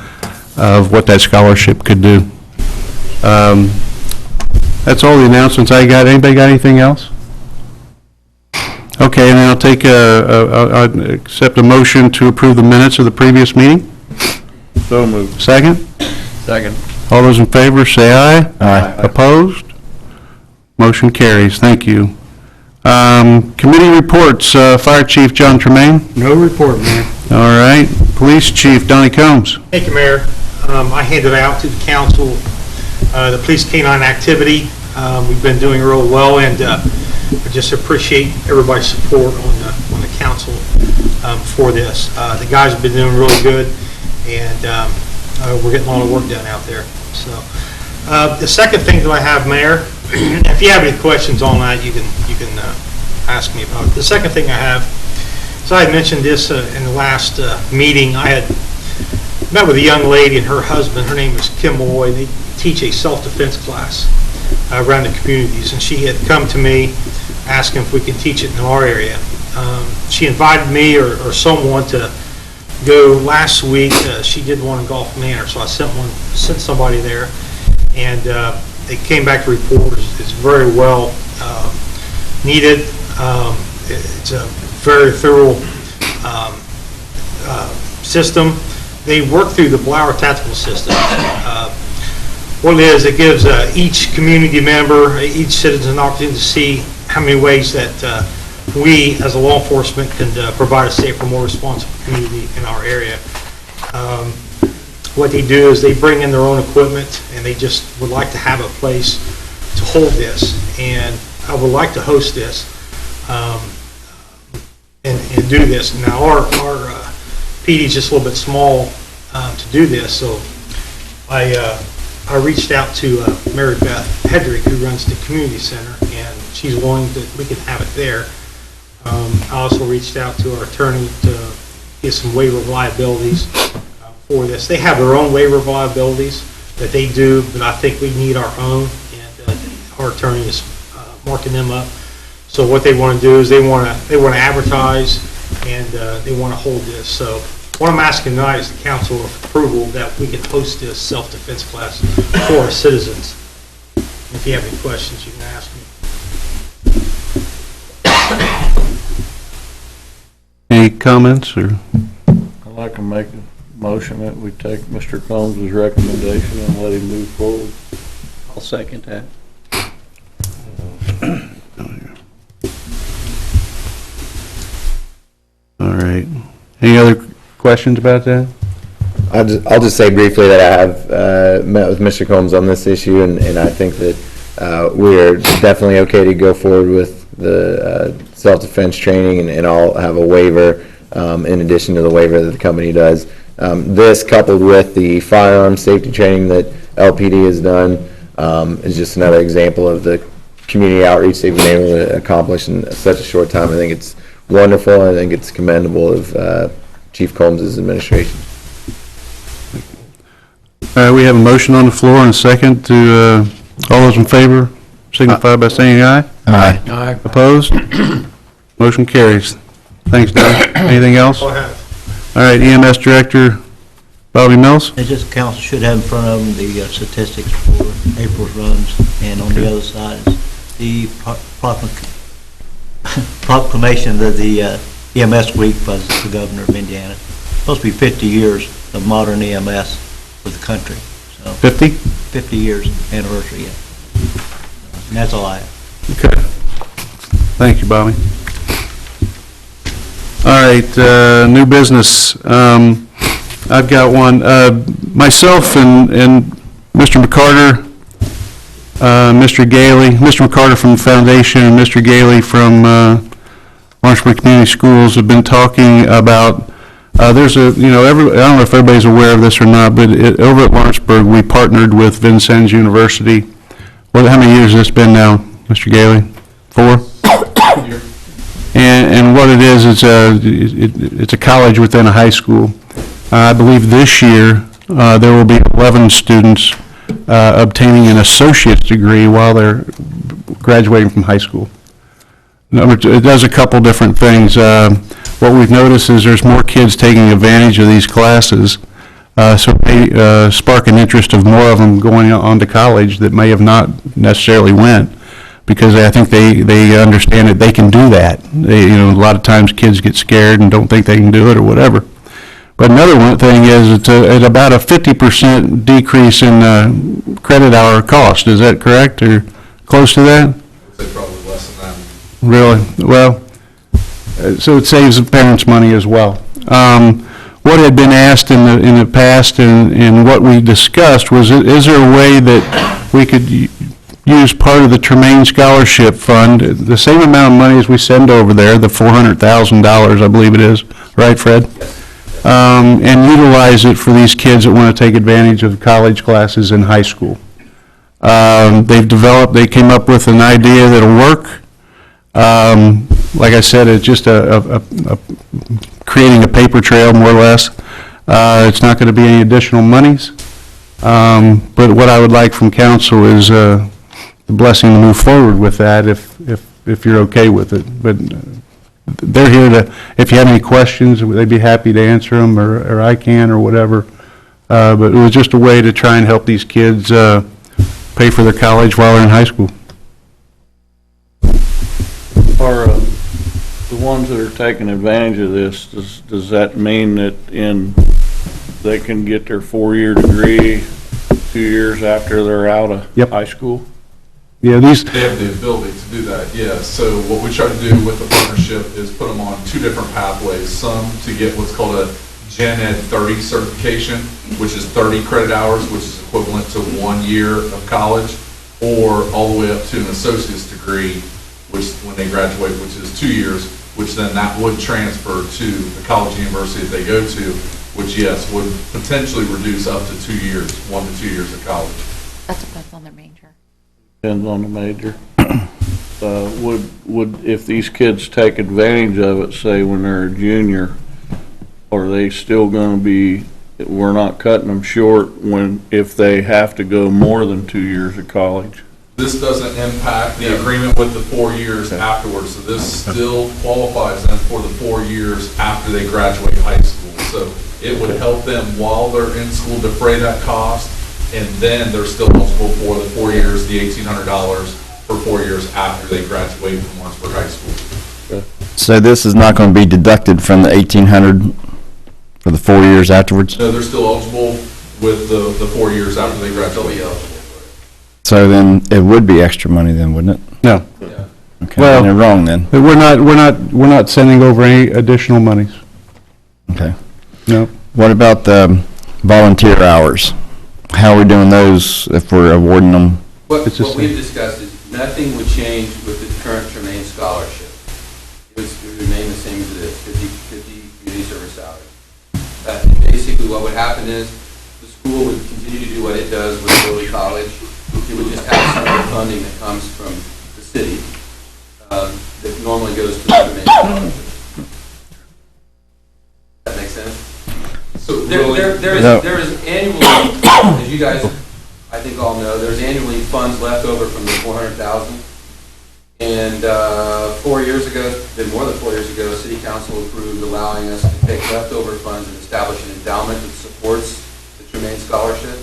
what that scholarship could do. That's all the announcements I got. Anybody got anything else? Okay, and then I'll take I'll accept a motion to approve the minutes of the previous meeting. So moved. Second? Second. All those in favor, say aye. Aye. Opposed? Motion carries. Thank you. Committee reports, Fire Chief John Tremaine. No report, Mayor. All right. Police Chief Donnie Combs. Thank you, Mayor. I handed out to the council the police canine activity. We've been doing real well, and I just appreciate everybody's support on the council for this. The guys have been doing really good, and we're getting a lot of work done out there. So the second thing that I have, Mayor, if you have any questions on that, you can ask me about it. The second thing I have, so I had mentioned this in the last meeting. I had met with a young lady and her husband. Her name is Kim Malloy. They teach a self-defense class around the communities, and she had come to me asking if we could teach it in our area. She invited me or someone to go last week. She did one in Gulf Manor, so I sent somebody there, and they came back to report. It's very well needed. It's a very thorough system. They work through the Blower Tactical System. What it is, it gives each community member, each citizen an opportunity to see how many ways that we, as a law enforcement, can provide a safer, more responsible community in our area. What they do is they bring in their own equipment, and they just would like to have a place to hold this. And I would like to host this and do this. Now, our PD is just a little bit small to do this, so I reached out to Mary Beth Hedrick, who runs the community center, and she's willing that we can have it there. I also reached out to our attorney to get some waiver of liabilities for this. They have their own waiver of liabilities that they do, but I think we need our own, and our attorney is marking them up. So what they want to do is they want to advertise, and they want to hold this. So what I'm asking tonight is the council approval that we can host this self-defense class for our citizens. If you have any questions, you can ask me. Any comments, or? I'd like to make a motion that we take Mr. Combs' recommendation and let him move forward. I'll second that. All right. Any other questions about that? I'll just say briefly that I have met with Mr. Combs on this issue, and I think that we're definitely okay to go forward with the self-defense training, and I'll have a waiver in addition to the waiver that the company does. This, coupled with the firearm safety training that LPD has done, is just another example of the community outreach they've been able to accomplish in such a short time. I think it's wonderful. I think it's commendable of Chief Combs' administration. We have a motion on the floor and a second to, all those in favor signify by saying aye. Aye. Opposed? Motion carries. Thanks, Doug. Anything else? Go ahead. All right, EMS Director Bobby Mills? It's just council should have in front of them the statistics for April's runs, and on the other side is the proclamation of the EMS week by the governor of Indiana. Supposed to be 50 years of modern EMS for the country. So 50? 50 years anniversary, yeah. And that's all I have. Okay. Thank you, Bobby. All right, new business. I've got one. Myself and Mr. McCarter, Mr. Gailey, Mr. McCarter from the Foundation and Mr. Gailey from Lawrenceburg Community Schools have been talking about, there's a, I don't know if everybody's aware of this or not, but over at Lawrenceburg, we partnered with Vincennes University. Well, how many years has this been now, Mr. Gailey? 4? And what it is, it's a college within a high school. I believe this year there will be 11 students obtaining an associate's degree while they're graduating from high school. It does a couple different things. What we've noticed is there's more kids taking advantage of these classes, so it may spark an interest of more of them going on to college that may have not necessarily went, because I think they understand that they can do that. A lot of times kids get scared and don't think they can do it or whatever. But another one thing is it's about a 50% decrease in credit hour cost. Is that correct, or close to that? Probably less than that. Really? Well, so it saves the parents money as well. What had been asked in the past and what we discussed was, is there a way that we could use part of the Tremaine Scholarship Fund, the same amount of money as we send over there, the $400,000, I believe it is, right, Fred? And utilize it for these kids that want to take advantage of college classes in high school. They came up with an idea that'll work. Like I said, it's just creating a paper trail, more or less. It's not going to be any additional monies. But what I would like from council is the blessing to move forward with that if you're okay with it. But they're here to, if you have any questions, they'd be happy to answer them, or I can, or whatever. But it was just a way to try and help these kids pay for their college while they're in high school. Are the ones that are taking advantage of this, does that mean that they can get their 4-year degree 2 years after they're out of high school? Yeah, They have the ability to do that, yes. So what we try to do with the partnership is put them on 2 different pathways. Some to get what's called a Gen Ed 30 certification, which is 30 credit hours, which is equivalent to 1 year of college, or all the way up to an associate's degree, which when they graduate, which is 2 years, which then that would transfer to the college university that they go to, which, yes, would potentially reduce up to 2 years, 1 to 2 years of college. That depends on their major. Depends on the major. Would if these kids take advantage of it, say when they're a junior, are they still going to be, we're not cutting them short if they have to go more than 2 years of college? This doesn't impact the agreement with the 4 years afterwards, so this still qualifies them for the 4 years after they graduate high school. So it would help them while they're in school defray that cost, and then they're still eligible for the 4 years, the $1,800 for 4 years after they graduate from Lawrenceburg High School. Okay. So this is not going to be deducted from the 1,800 for the 4 years afterwards? No, they're still eligible with the 4 years after they graduate. So then it would be extra money then, wouldn't it? No. Okay, Well- they're wrong then. But we're not sending over any additional monies. Okay. No. What about the volunteer hours? How are we doing those if we're awarding them? What It's just we've discussed is nothing would change with the current Tremaine scholarship. It would remain the same as it is, 50 community service hours. Basically, what would happen is the school would continue to do what it does with early college. It would just have some of the funding that comes from the city that normally goes to the Tremaine scholarship. Does that make sense? So There is annually, as you guys, I think all know, there's annually funds left over from the 400,000. And 4 years ago, been more than 4 years ago, City Council approved allowing us to take leftover funds and establish an endowment that supports the Tremaine Scholarship.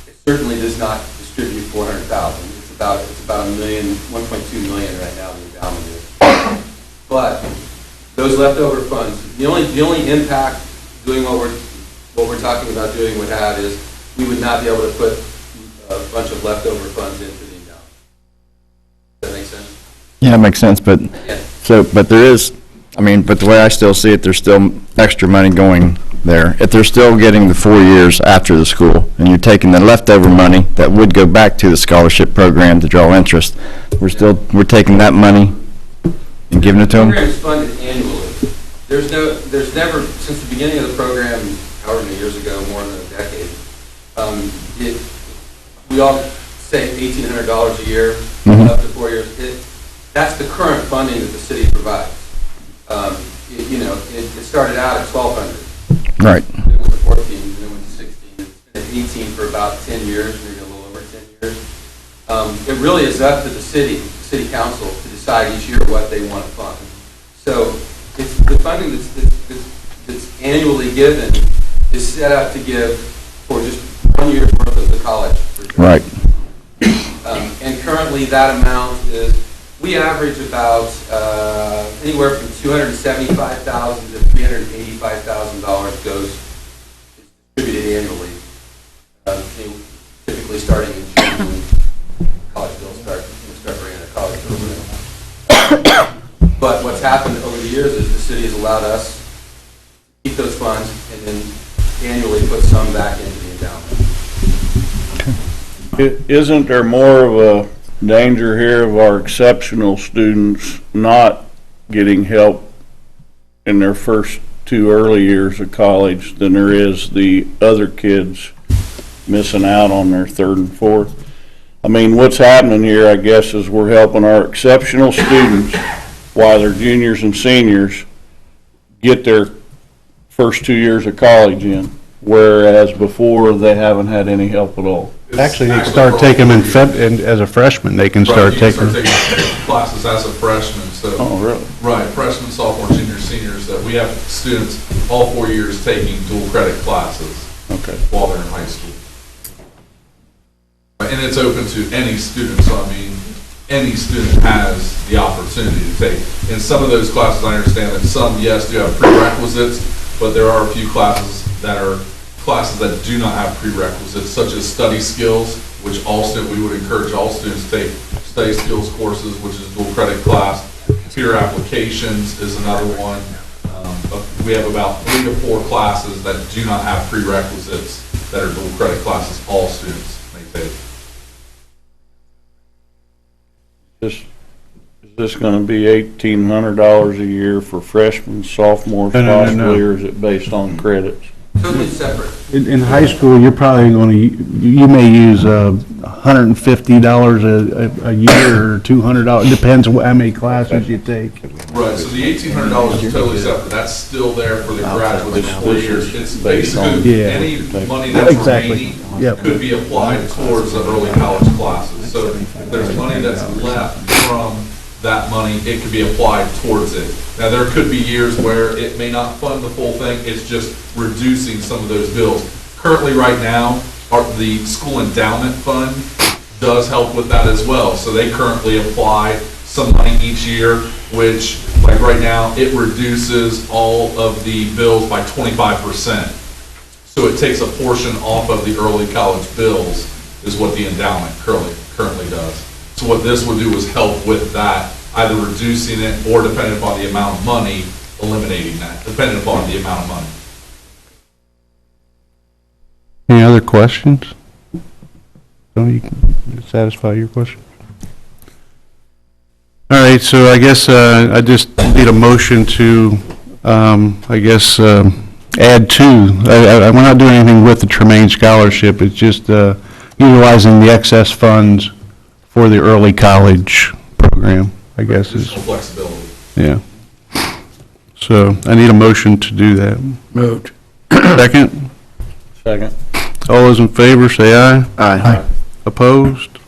It certainly does not distribute 400,000. It's about $1.2 million right now, the endowment is. But those leftover funds, the only impact doing what we're talking about doing would have is we would not be able to put a bunch of leftover funds into the endowment. Does that make sense? Yeah, it makes sense, but, but there is, but the way I still see it, there's still extra money going there. If they're still getting the 4 years after the school, and you're taking the leftover money that would go back to the scholarship program to draw interest, we're taking that money and giving it to them? The program is funded annually. There's never, since the beginning of the program, however many years ago, more than a decade, we all say $1,800 a year, up to 4 years. That's the current funding that the city provides. It started out at $1,200. Right. Then it went to 14, and then went to 16. It's been at 18 for about 10 years, maybe a little over 10 years. It really is up to the city council to decide each year what they want to fund. So it's the funding that's annually given is set up to give for just 1 year's worth of the college. Right. And currently that amount is, we average about anywhere from $275,000 to $385,000 goes, is distributed annually, typically starting in June when college bills start bringing a college bill. But what's happened over the years is the city has allowed us to keep those funds and then annually put some back into the endowment. Isn't there more of a danger here of our exceptional students not getting help in their first 2 early years of college than there is the other kids missing out on their 3rd and 4th? What's happening here, I guess, is we're helping our exceptional students while they're juniors and seniors get their first 2 years of college in, whereas before they haven't had any help at all. Actually, they start taking them as a freshman, they can start taking. Right, you can start taking classes as a freshman, so. Oh, really? Right, freshmen, sophomore, junior, seniors, that we have students all 4 years taking dual credit classes. Okay. While they're in high school. And it's open to any student, so any student has the opportunity to take. In some of those classes, I understand that some, yes, do have prerequisites, but there are a few classes that are classes that do not have prerequisites, such as study skills, which we would encourage all students to take study skills courses, which is dual credit class. Peer applications is another one. We have about 3 to 4 classes that do not have prerequisites that are dual credit classes all students may take. Is this gonna be $1,800 a year for freshmen, sophomores, No. possibly, or is it based on credits? Totally separate. In high school, you're probably you may use $150 a year or $200, depends on how many classes you take. Right, so the $1,800 is totally separate. That's still there for the graduates for 4 years. It's basically any money that's remaining could be applied towards the early college classes. So if there's money that's left from that money, it could be applied towards it. Now, there could be years where it may not fund the full thing, it's just reducing some of those bills. Currently, right now, the school endowment fund does help with that as well. So they currently apply some money each year which, like right now, it reduces all of the bills by 25%. So it takes a portion off of the early college bills, is what the endowment currently does. So what this would do is help with that, either reducing it or, depending upon the amount of money, eliminating that, depending upon the amount of money. Any other questions? Don't you satisfy your question? All right, so I guess I just need a motion to, add to. We're not doing anything with the Tremaine Scholarship. It's just utilizing the excess funds for the early college program, I guess is. Additional flexibility. Yeah. So I need a motion to do that. Moved. Second? Second. All those in favor, say aye. Aye. Opposed?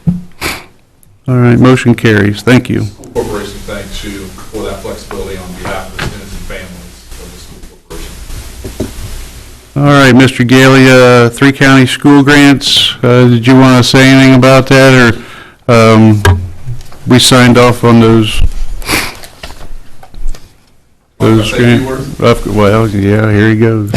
All right, motion carries. Thank you. Corporation thanks you for that flexibility on behalf of the students and families of the school corporation. All right, Mr. Gailey, three county school grants, did you want to say anything about that, or we signed off on those? Those grants? Well, yeah, here he goes.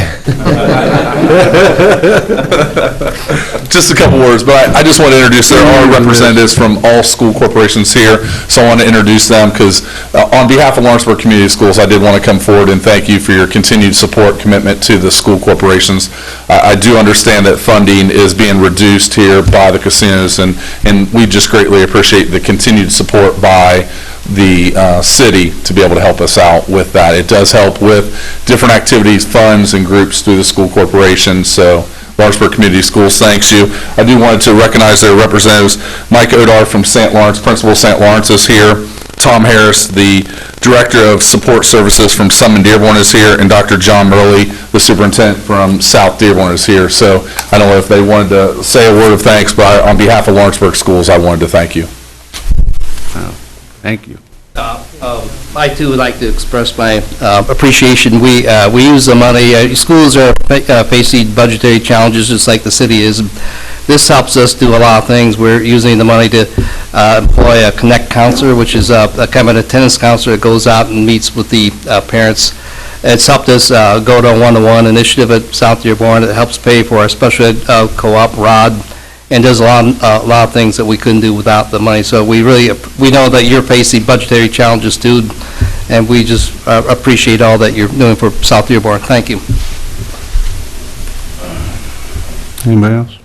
Just a couple words, but I just want to introduce, there are representatives from all school corporations here, so I want to introduce them, because on behalf of Lawrenceburg Community Schools, I did want to come forward and thank you for your continued support, commitment to the school corporations. I do understand that funding is being reduced here by the casinos, and we just greatly appreciate the continued support by the city to be able to help us out with that. It does help with different activities, funds, and groups through the school corporation, so Lawrenceburg Community Schools thanks you. I do want to recognize their representatives. Mike Odar from St. Lawrence, Principal of St. Lawrence is here. Tom Harris, the Director of Support Services from Summon Dearborn is here, and Dr. John Murley, the Superintendent from South Dearborn is here. So I don't know if they wanted to say a word of thanks, but on behalf of Lawrenceburg Schools, I wanted to thank you. Thank you. I too would like to express my appreciation. We use the money, schools are facing budgetary challenges just like the city is. This helps us do a lot of things. We're using the money to employ a Connect counselor, which is a kind of an attendance counselor that goes out and meets with the parents. It's helped us go to a one-to-one initiative at South Dearborn. It helps pay for our special ed co-op, ROD, and does a lot of things that we couldn't do without the money. So we know that you're facing budgetary challenges too, and we just appreciate all that you're doing for South Dearborn. Thank you. Anybody else?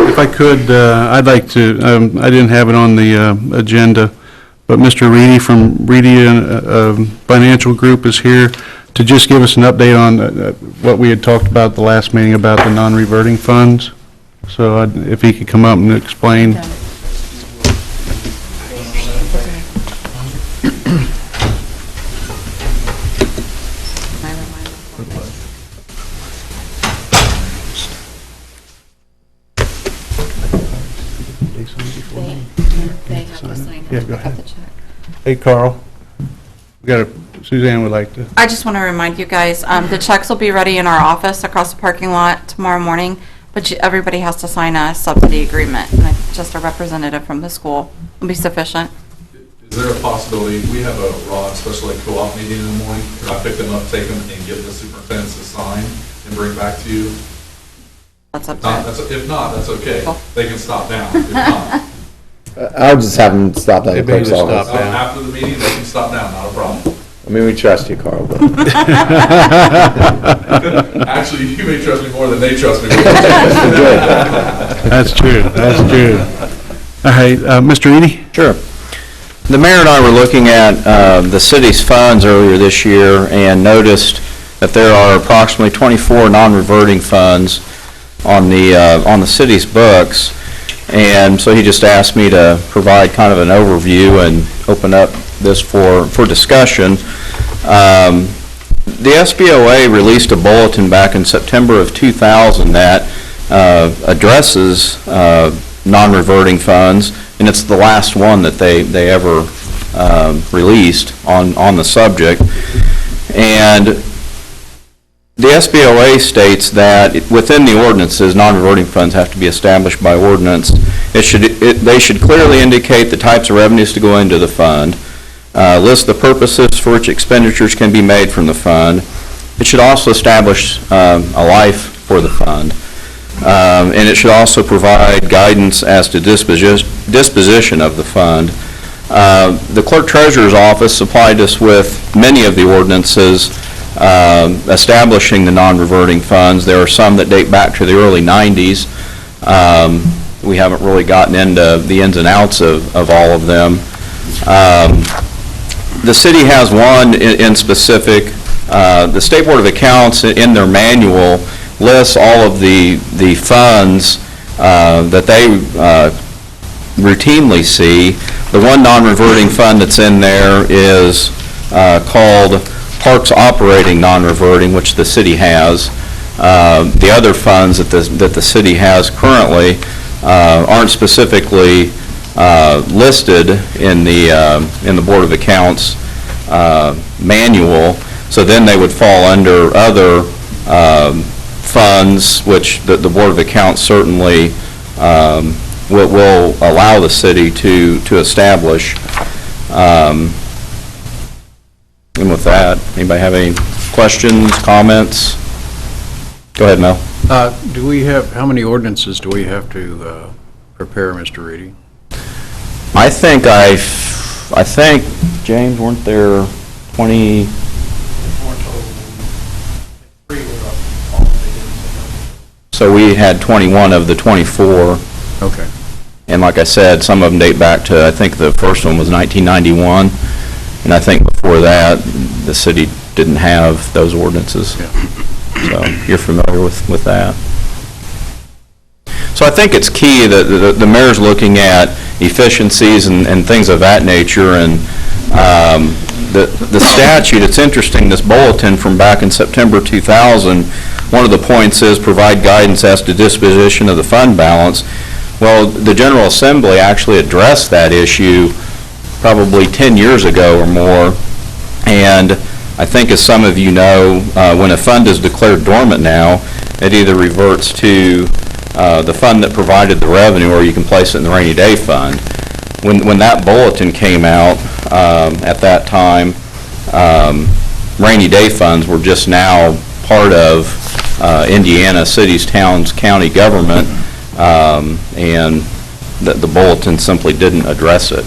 If I could, I'd like to, I didn't have it on the agenda, but Mr. Reedy from Reedy Financial Group is here to just give us an update on what we had talked about at the last meeting about the non-reverting funds. So if he could come up and explain. Yeah, go ahead. Hey, Carl. Suzanne would like to. I just want to remind you guys, the checks will be ready in our office across the parking lot tomorrow morning, but everybody has to sign a subsidy agreement, and just a representative from the school will be sufficient. Is there a possibility, we have a ROD special ed co-op meeting in the morning, could I pick them up, take them, and give the superintendents a sign and bring back to you? That's up to If not, that's okay. Cool. They can stop down. If not, I'll just have them stop at the clerk's office. after the meeting, they can stop down, not a problem. I mean, we trust you, Carl, but. Actually, you may trust me more than they trust me. That's true, that's true. All right, Mr. Eady? Sure. The mayor and I were looking at the city's funds earlier this year and noticed that there are approximately 24 non-reverting funds on the city's books. And so he just asked me to provide kind of an overview and open up this for discussion. The SBOA released a bulletin back in September of 2000 that addresses non-reverting funds, and it's the last one that they ever released on the subject. And the SBOA states that within the ordinances, non-reverting funds have to be established by ordinance. They should clearly indicate the types of revenues to go into the fund, list the purposes for which expenditures can be made from the fund. It should also establish a life for the fund. And it should also provide guidance as to disposition of the fund. The Clerk Treasurer's Office supplied us with many of the ordinances establishing the non-reverting funds. There are some that date back to the early 90s. We haven't really gotten into the ins and outs of all of them. The city has one in specific. The State Board of Accounts, in their manual, lists all of the funds that they routinely see. The one non-reverting fund that's in there is called Parks Operating Non-Reverting, which the city has. The other funds that the city has currently aren't specifically listed in the Board of Accounts manual, so then they would fall under other funds, which the Board of Accounts certainly will allow the city to establish. And with that, anybody have any questions, comments? Go ahead, Mel. Do we have, how many ordinances do we have to prepare, Mr. Reedy? I think, James, weren't there 20? So we had 21 of the 24. Okay. And like I said, some of them date back to, I think the first one was 1991. And I think before that, the city didn't have those ordinances. Yeah. So you're familiar with that. So I think it's key that the mayor's looking at efficiencies and things of that nature. And the statute, it's interesting, this bulletin from back in September 2000, one of the points is provide guidance as to disposition of the fund balance. Well, the General Assembly actually addressed that issue probably 10 years ago or more. And I think, as some of you know, when a fund is declared dormant now, it either reverts to the fund that provided the revenue, or you can place it in the rainy day fund. When that bulletin came out at that time, rainy day funds were just now part of Indiana cities, towns, county government, and the bulletin simply didn't address it.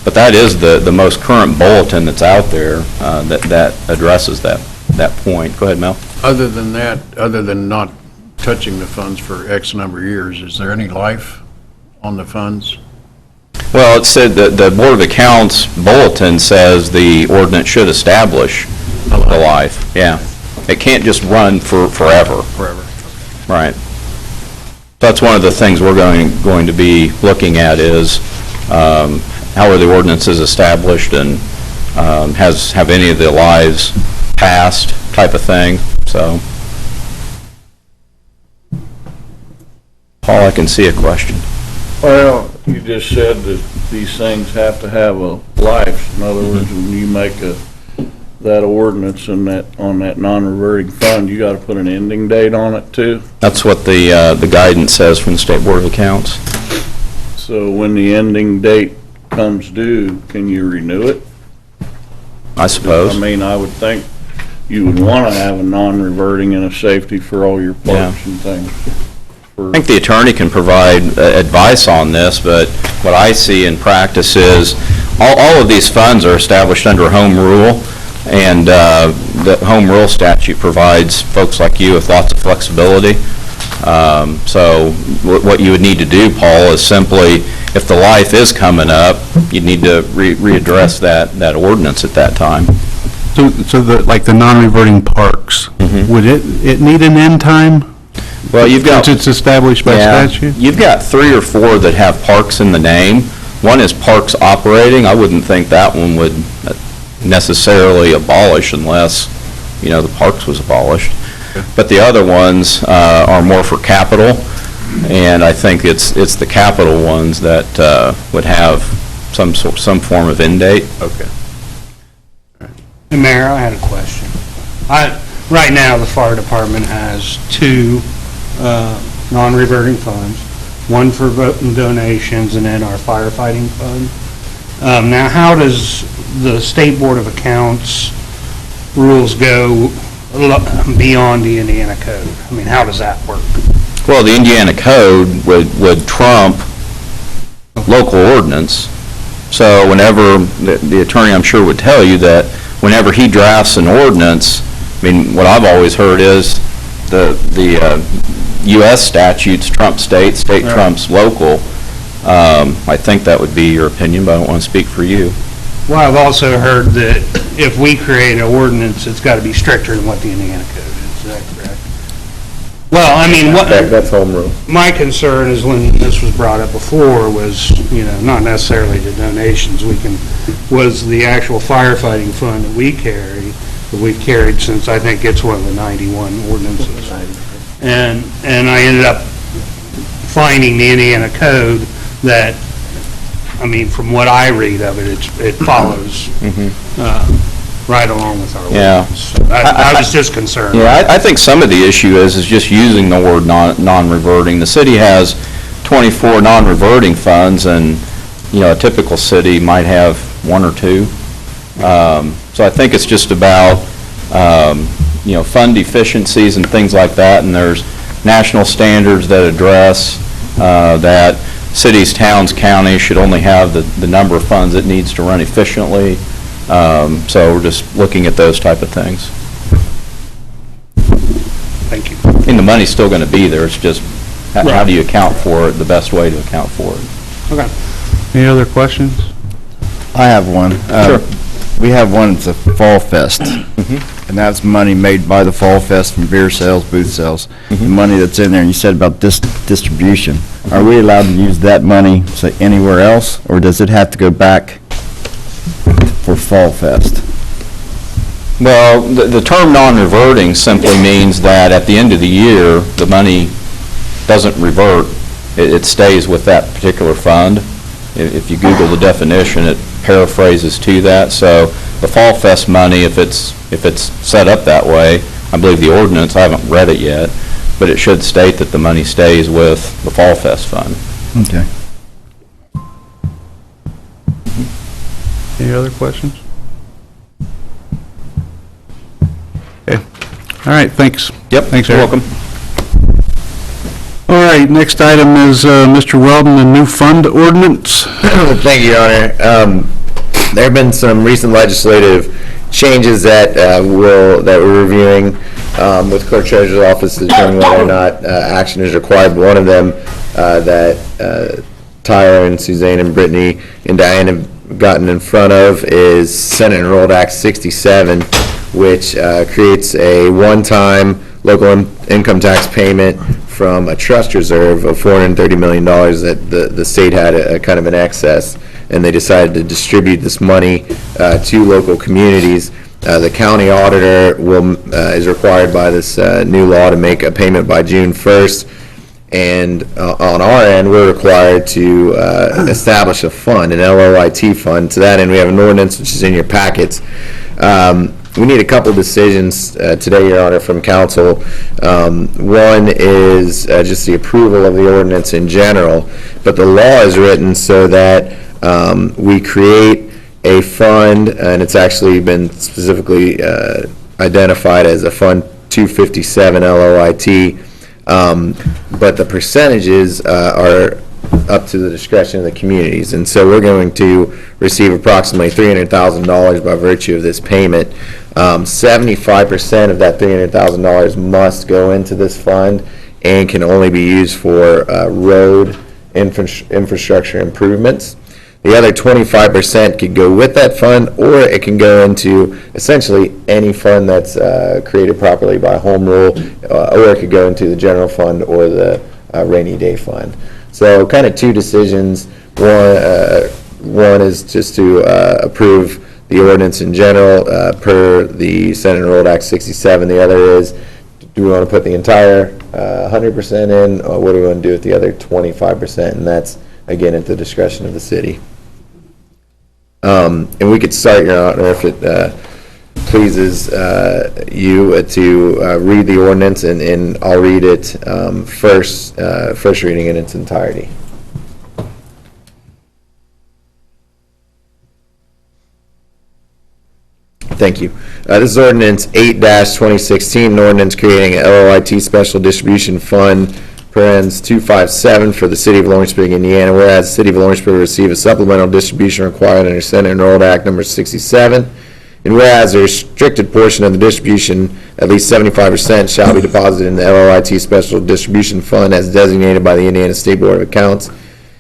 But that is the most current bulletin that's out there that addresses that point. Go ahead, Mel. Other than that, other than not touching the funds for X number of years, is there any life on the funds? Well, it said that the Board of Accounts bulletin says the ordinance should establish the life. Yeah. It can't just run forever. Forever. Right. That's one of the things we're going to be looking at is how are the ordinances established, and have any of the lives passed type of thing. So, Paul, I can see a question. Well, you just said that these things have to have a life. In other words, when you make that ordinance and on that non-reverting fund, you got to put an ending date on it too? That's what the guidance says from the State Board of Accounts. So when the ending date comes due, can you renew it? I suppose. I mean, I would think you would want to have a non-reverting and a safety for all your parks and things. I think the attorney can provide advice on this, but what I see in practice is all of these funds are established under home rule, and the home rule statute provides folks like you with lots of flexibility. So what you would need to do, Paul, is simply, if the life is coming up, you need to readdress that ordinance at that time. So like the non-reverting parks, would it need an end time? Well, you've got... Since it's established by statute? You've got 3 or 4 that have parks in the name. One is Parks Operating. I wouldn't think that one would necessarily abolish unless, the parks was abolished. Okay. But the other ones are more for capital, and I think it's the capital ones that would have some form of end date. Okay. Mayor, I had a question. Right now, the fire department has 2 non-reverting funds, one for voting donations and then our firefighting fund. Now, how does the State Board of Accounts rules go beyond the Indiana code? I mean, how does that work? Well, the Indiana code would trump local ordinance. So whenever, the attorney I'm sure would tell you that whenever he drafts an ordinance, I mean, what I've always heard is the U.S. statutes trump state, state trumps local. I think that would be your opinion, but I don't want to speak for you. Well, I've also heard that if we create an ordinance, it's got to be stricter than what the Indiana code is. Is that correct? Well, I mean, That's home rule. my concern is when this was brought up before was, not necessarily the donations, was the actual firefighting fund that we carry, that we've carried since I think it's one of the 91 ordinances. And I ended up finding the Indiana code that, I mean, from what I read of it, it follows right along with our ordinance. So I was just concerned. Yeah, I think some of the issue is just using the word non-reverting. The city has 24 non-reverting funds, and, a typical city might have 1 or 2. So I think it's just about, fund deficiencies and things like that, and there's national standards that address that cities, towns, counties should only have the number of funds it needs to run efficiently. So we're just looking at those type of things. Thank you. And the money's still going to be there. It's just how do you account for it, the best way to account for it. Okay. Any other questions? I have one. Sure. We have one, it's a Fall Fest, and that's money made by the Fall Fest from beer sales, booth sales, the money that's in there, and you said about distribution. Are we allowed to use that money, say, anywhere else, or does it have to go back for Fall Fest? Well, the term non-reverting simply means that at the end of the year, the money doesn't revert. It stays with that particular fund. If you Google the definition, it paraphrases to that. So the Fall Fest money, if it's set up that way, I believe the ordinance, I haven't read it yet, but it should state that the money stays with the Fall Fest fund. Okay. Any other questions? Okay. All right, thanks. Yep, thanks, you're Eric. welcome. All right, next item is Mr. Weldon, the new fund ordinance. Thank you, Your Honor. There have been some recent legislative changes that we're reviewing with Clerk Treasurer's Office to determine whether or not action is required. One of them that Tyra and Suzanne and Brittany and Diane have gotten in front of is Senate Enrolled Act 67, which creates a one-time local income tax payment from a trust reserve of $430 million that the state had a kind of an excess, and they decided to distribute this money to local communities. The county auditor is required by this new law to make a payment by June 1st, and on our end, we're required to establish a fund, an LOIT fund. To that end, we have an ordinance which is in your packets. We need a couple decisions today, Your Honor, from council. One is just the approval of the ordinance in general, but the law is written so that we create a fund, and it's actually been specifically identified as a Fund 257 LOIT, but the percentages are up to the discretion of the communities. And so we're going to receive approximately $300,000 by virtue of this payment. 75% of that $300,000 must go into this fund and can only be used for road infrastructure improvements. The other 25% could go with that fund, or it can go into essentially any fund that's created properly by home rule, or it could go into the general fund or the rainy day fund. So kind of two decisions. One is just to approve the ordinance in general per the Senate Enrolled Act 67. The other is, do we want to put the entire 100% in, or what do we want to do with the other 25%? And that's, again, at the discretion of the city. And we could start, Your Honor, if it pleases you to read the ordinance, and I'll read it first reading in its entirety. Thank you. This is ordinance 8-2016, an ordinance creating an LOIT Special Distribution Fund, parens 257 for the city of Lawrenceburg, Indiana, whereas the city of Lawrenceburg receive a supplemental distribution required under Senate Enrolled Act number 67, and whereas a restricted portion of the distribution, at least 75%, shall be deposited in the LOIT Special Distribution Fund as designated by the Indiana State Board of Accounts.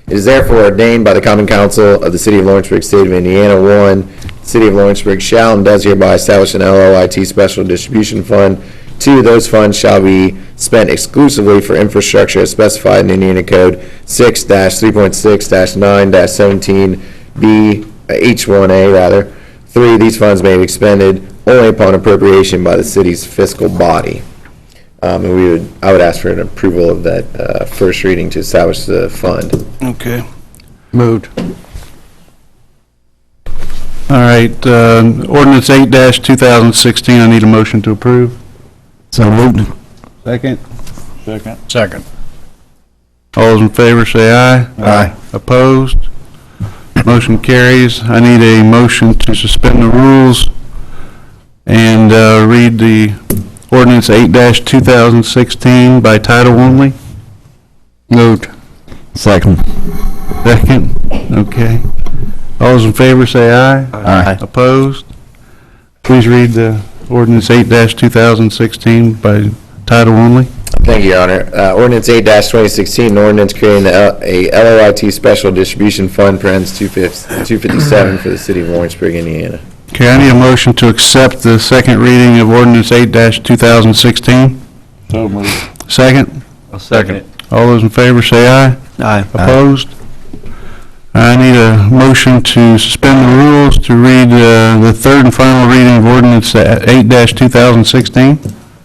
It is therefore ordained by the Common Council of the City of Lawrenceburg, State of Indiana, 1, the City of Lawrenceburg shall and does hereby establish an LOIT Special Distribution Fund. 2, those funds shall be spent exclusively for infrastructure as specified in Indiana Code 6-3.6-9-17B, H1A rather. 3, these funds may be expended only upon appropriation by the city's fiscal body. And I would ask for an approval of that first reading to establish the fund. Okay. Moved. All right, ordinance 8-2016, I need a motion to approve. So moved. Second. Second. All those in favor say aye. Aye. Opposed? Motion carries. I need a motion to suspend the rules and read the ordinance 8-2016 by title only. Moved. Second. Second. Okay. All those in favor say aye. Aye. Opposed? Please read the ordinance 8-2016 by title only. Thank you, Your Honor. Ordinance 8-2016, an ordinance creating a LOIT Special Distribution Fund, parens 257 for the city of Lawrenceburg, Indiana. Okay, I need a motion to accept the second reading of ordinance 8-2016. So moved. Second. I'll second it. All those in favor say aye. Aye. Opposed? I need a motion to suspend the rules to read the third and final reading of ordinance 8-2016.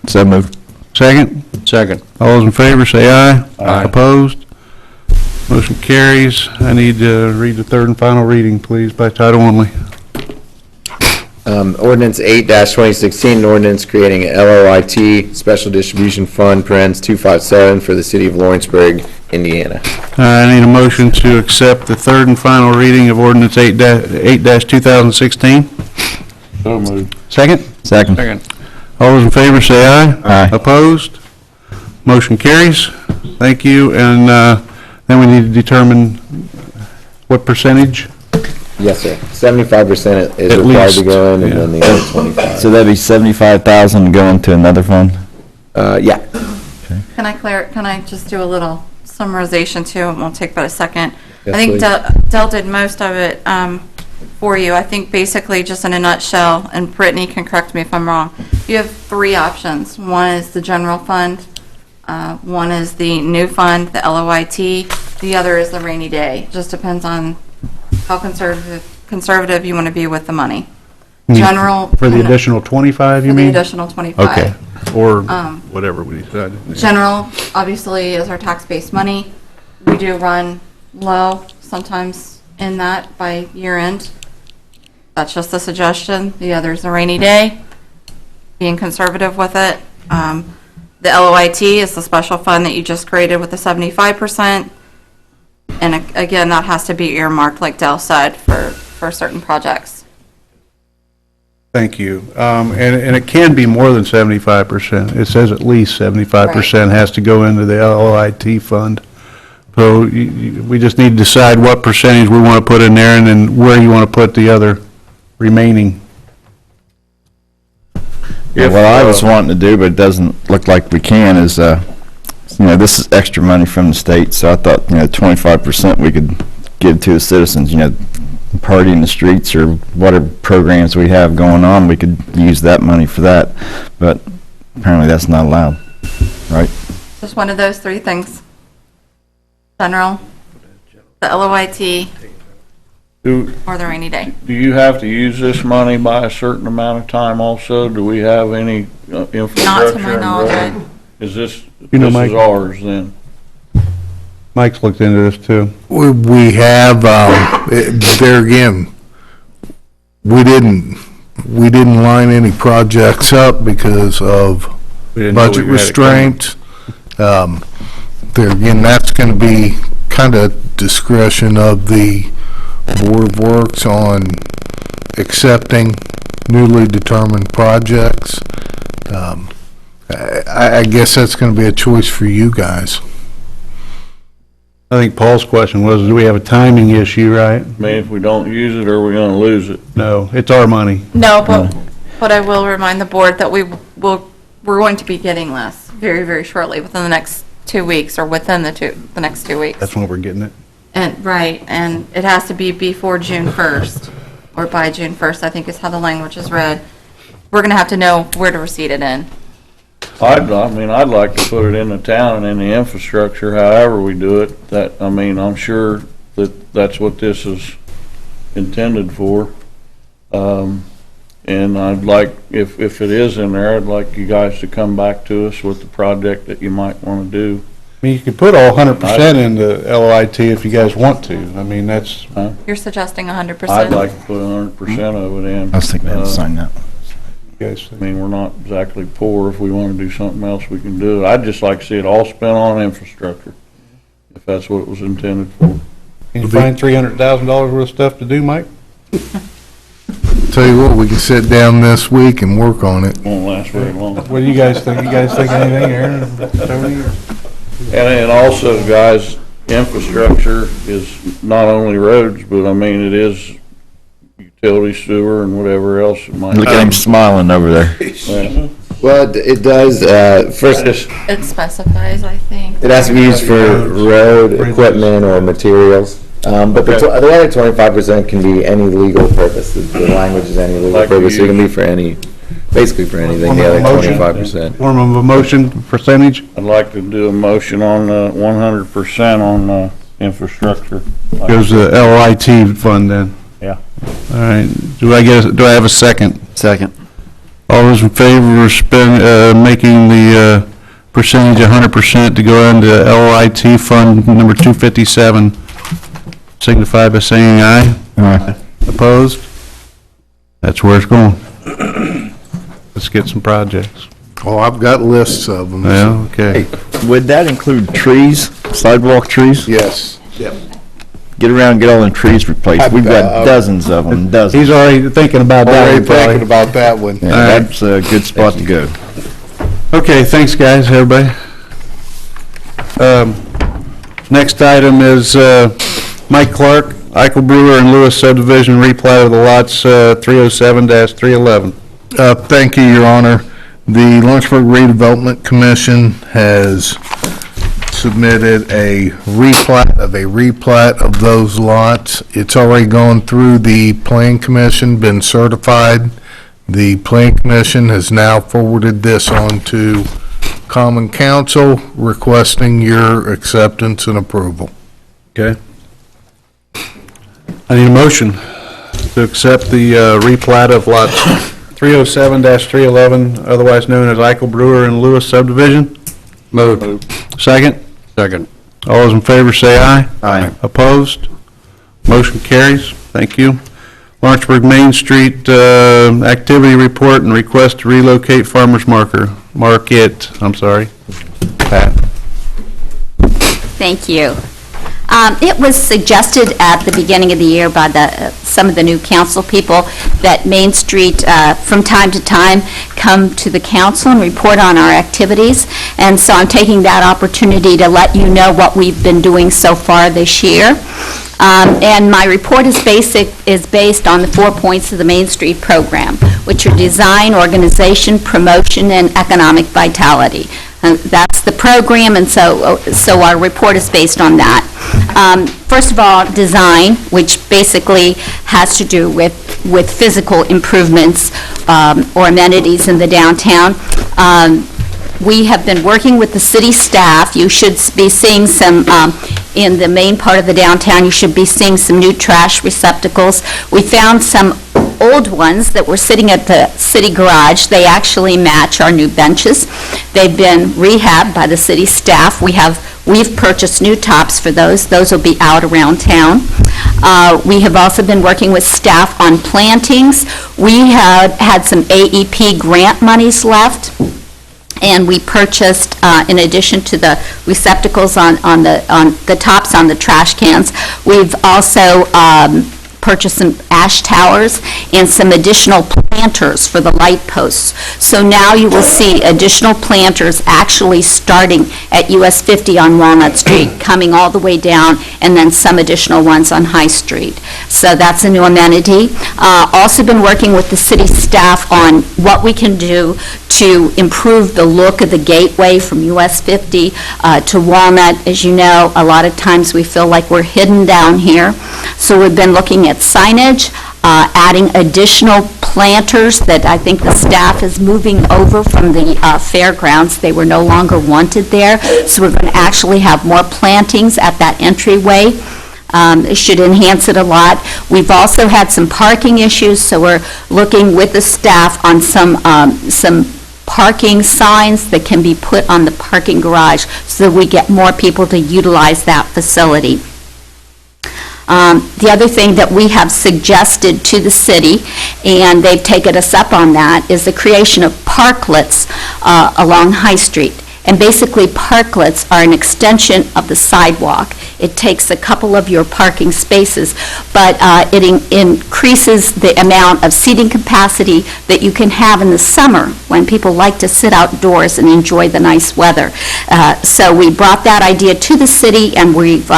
So moved. Second. Second. All those in favor say aye. Aye. Opposed? Motion carries. I need to read the third and final reading, please, by title only. Ordinance 8-2016, an ordinance creating an LOIT Special Distribution Fund, parens 257 for the city of Lawrenceburg, Indiana. I need a motion to accept the third and final reading of ordinance 8-2016. So moved. Second? Second. Second. All those in favor say aye. Aye. Opposed? Motion carries. Thank you. And then we need to determine what percentage? Yes, sir. 75% is At required least, to go in, and yeah. then the other 25. So that'd be 75,000 going to another fund? Yeah. Can I just do a little summarization too? It won't take but a second. Yes, I think please. Del did most of it for you. I think basically, just in a nutshell, and Brittany can correct me if I'm wrong, you have 3 options. One is the general fund, one is the new fund, the LOIT, the other is the rainy day. Just depends on how conservative you want to be with the money. General. For the additional 25, you For mean? the additional 25. Okay. Or whatever we decided. General, obviously, is our tax-based money. We do run low sometimes in that by year end. That's just a suggestion. The other is a rainy day, being conservative with it. The LOIT is the special fund that you just created with the 75%. And again, that has to be earmarked, like Del said, for certain projects. Thank you. And it can be more than 75%. It says at least 75% has to go into the LOIT fund. So we just need to decide what percentage we want to put in there and then where you want to put the other remaining. Yeah, what I was wanting to do, but it doesn't look like we can, is, this is extra money from the state, so I thought, 25% we could give to the citizens, party in the streets or whatever programs we have going on, we could use that money for that, but apparently that's not allowed, right? Just one of those 3 things. General, the LOIT, or the rainy day. Do you have to use this money by a certain amount of time also? Do we have any infrastructure? Not to my knowledge. Is this, You know, this Mike? is ours then? Mike's looked into this too. We have, there again, we didn't line any projects up because of We didn't know budget we had it coming. restraints. There again, that's going to be kind of discretion of the Board of Works on accepting newly determined projects. I guess that's going to be a choice for you guys. I think Paul's question was, do we have a timing issue, right? I mean, if we don't use it, are we gonna lose it? No, it's our money. No, but I will remind the board that we're going to be getting less very, very shortly, within the next 2 weeks, or within the next 2 weeks. That's when we're getting it. And, right, and it has to be before June 1st, or by June 1st, I think is how the language is read. We're going to have to know where to receipt it in. I'd like to put it in the town and in the infrastructure, however we do it. I'm sure that that's what this is intended for. And I'd like, if it is in there, I'd like you guys to come back to us with the project that you might want to do. I mean, you could put all 100% into LOIT if you guys want to. I mean, that's... You're suggesting 100%? I'd like to put 100% of it in. I was thinking I had to sign that. I mean, we're not exactly poor. If we want to do something else, we can do it. I'd just like to see it all spent on infrastructure, if that's what it was intended for. Can you find $300,000 worth of stuff to do, Mike? Tell you what, we can sit down this week and work on it. Won't last very long. What do you guys think? You guys think anything, Aaron? Tony? And also, guys, infrastructure is not only roads, but I mean, it is utility, sewer, and whatever else it might be. Look at him smiling over there. Yeah. Well, it does, first, It specifies, I think. it has to be used for road equipment or materials. But the other 25% can be any legal purpose. The language is any legal purpose. It can be for basically for anything, the other 25%. Form of a motion, percentage? I'd like to do a motion on 100% on infrastructure. Goes to the LOIT fund then. Yeah. All right. Do I have a second? Second. All those in favor of making the percentage 100% to go into LOIT fund number 257, signify by saying aye. Aye. Opposed? That's where it's going. Let's get some projects. Oh, I've got lists of them. Yeah, okay. Hey, would that include trees, sidewalk trees? Yes. Yep. Get around and get all them trees replaced. We've got dozens of them, dozens. He's already thinking about that. Already thinking about that one. Yeah, that's a good spot to go. Okay, thanks, guys, everybody. Next item is Mike Clark, Eichel Brewer and Lewis subdivision replat of the lots 307-311. Thank you, Your Honor. The Lawrenceburg Redevelopment Commission has submitted a replat of those lots. It's already gone through the Plan Commission, been certified. The Plan Commission has now forwarded this on to Common Council, requesting your acceptance and approval. Okay. I need a motion to accept the replat of lots 307-311, otherwise known as Eichel Brewer and Lewis subdivision. Moved. Second? Second. All those in favor say aye. Aye. Opposed? Motion carries. Thank you. Lawrenceburg Main Street activity report and request to relocate farmers market. Pat. Thank you. It was suggested at the beginning of the year by some of the new council people that Main Street, from time to time, come to the council and report on our activities. And so I'm taking that opportunity to let you know what we've been doing so far this year. And my report is based on the 4 points of the Main Street program, which are design, organization, promotion, and economic vitality. That's the program, and so our report is based on that. First of all, design, which basically has to do with physical improvements or amenities in the downtown. We have been working with the city staff. You should be seeing some, in the main part of the downtown, you should be seeing some new trash receptacles. We found some old ones that were sitting at the city garage. They actually match our new benches. They've been rehabbed by the city staff. We've purchased new tops for those. Those will be out around town. We have also been working with staff on plantings. We had some AEP grant monies left, and we purchased, in addition to the receptacles on the tops on the trash cans, we've also purchase some ash towers and some additional planters for the light posts. So now you will see additional planters actually starting at US 50 on Walnut Street, coming all the way down, and then some additional ones on High Street. So that's a new amenity. Also been working with the city staff on what we can do to improve the look of the gateway from US 50 to Walnut. As you know, a lot of times we feel like we're hidden down here. So we've been looking at signage, adding additional planters that I think the staff is moving over from the fairgrounds. They were no longer wanted there. So we're going to actually have more plantings at that entryway. It should enhance it a lot. We've also had some parking issues, so we're looking with the staff on some parking signs that can be put on the parking garage so that we get more people to utilize that facility. The other thing that we have suggested to the city, and they've taken us up on that, is the creation of parklets along High Street. And basically, parklets are an extension of the sidewalk. It takes a couple of your parking spaces, but it increases the amount of seating capacity that you can have in the summer when people like to sit outdoors and enjoy the nice weather. So we brought that idea to the city, and we've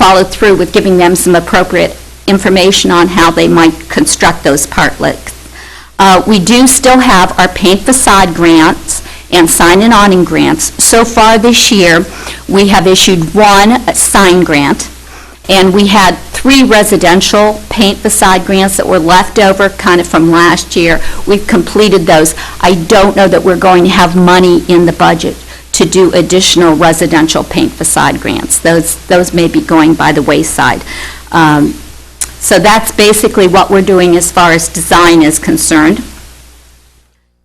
followed through with giving them some appropriate information on how they might construct those parklets. We do still have our paint facade grants and sign and awning grants. So far this year, we have issued one sign grant, and we had 3 residential paint facade grants that were left over kind of from last year. We've completed those. I don't know that we're going to have money in the budget to do additional residential paint facade grants. Those may be going by the wayside. So that's basically what we're doing as far as design is concerned.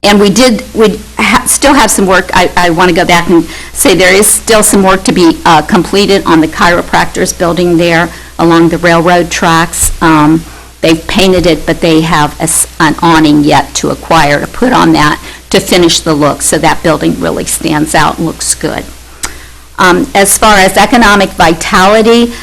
And we still have some work. I want to go back and say there is still some work to be completed on the chiropractor's building there along the railroad tracks. They've painted it, but they have an awning yet to acquire to put on that to finish the look, so that building really stands out and looks good. As far as economic vitality,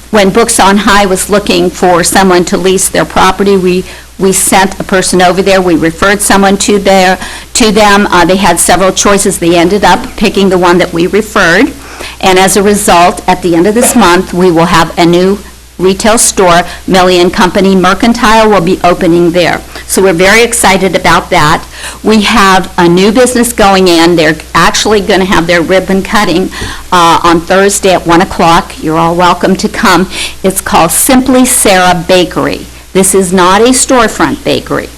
when Books on High was looking for someone to lease their property, we sent a person over there. We referred someone to them. They had several choices. They ended up picking the one that we referred. And as a result, at the end of this month, we will have a new retail store. Millie & Company Mercantile will be opening there. So we're very excited about that. We have a new business going in. They're actually going to have their ribbon cutting on Thursday at 1 o'clock. You're all welcome to come. It's called Simply Sarah Bakery. This is not a storefront bakery.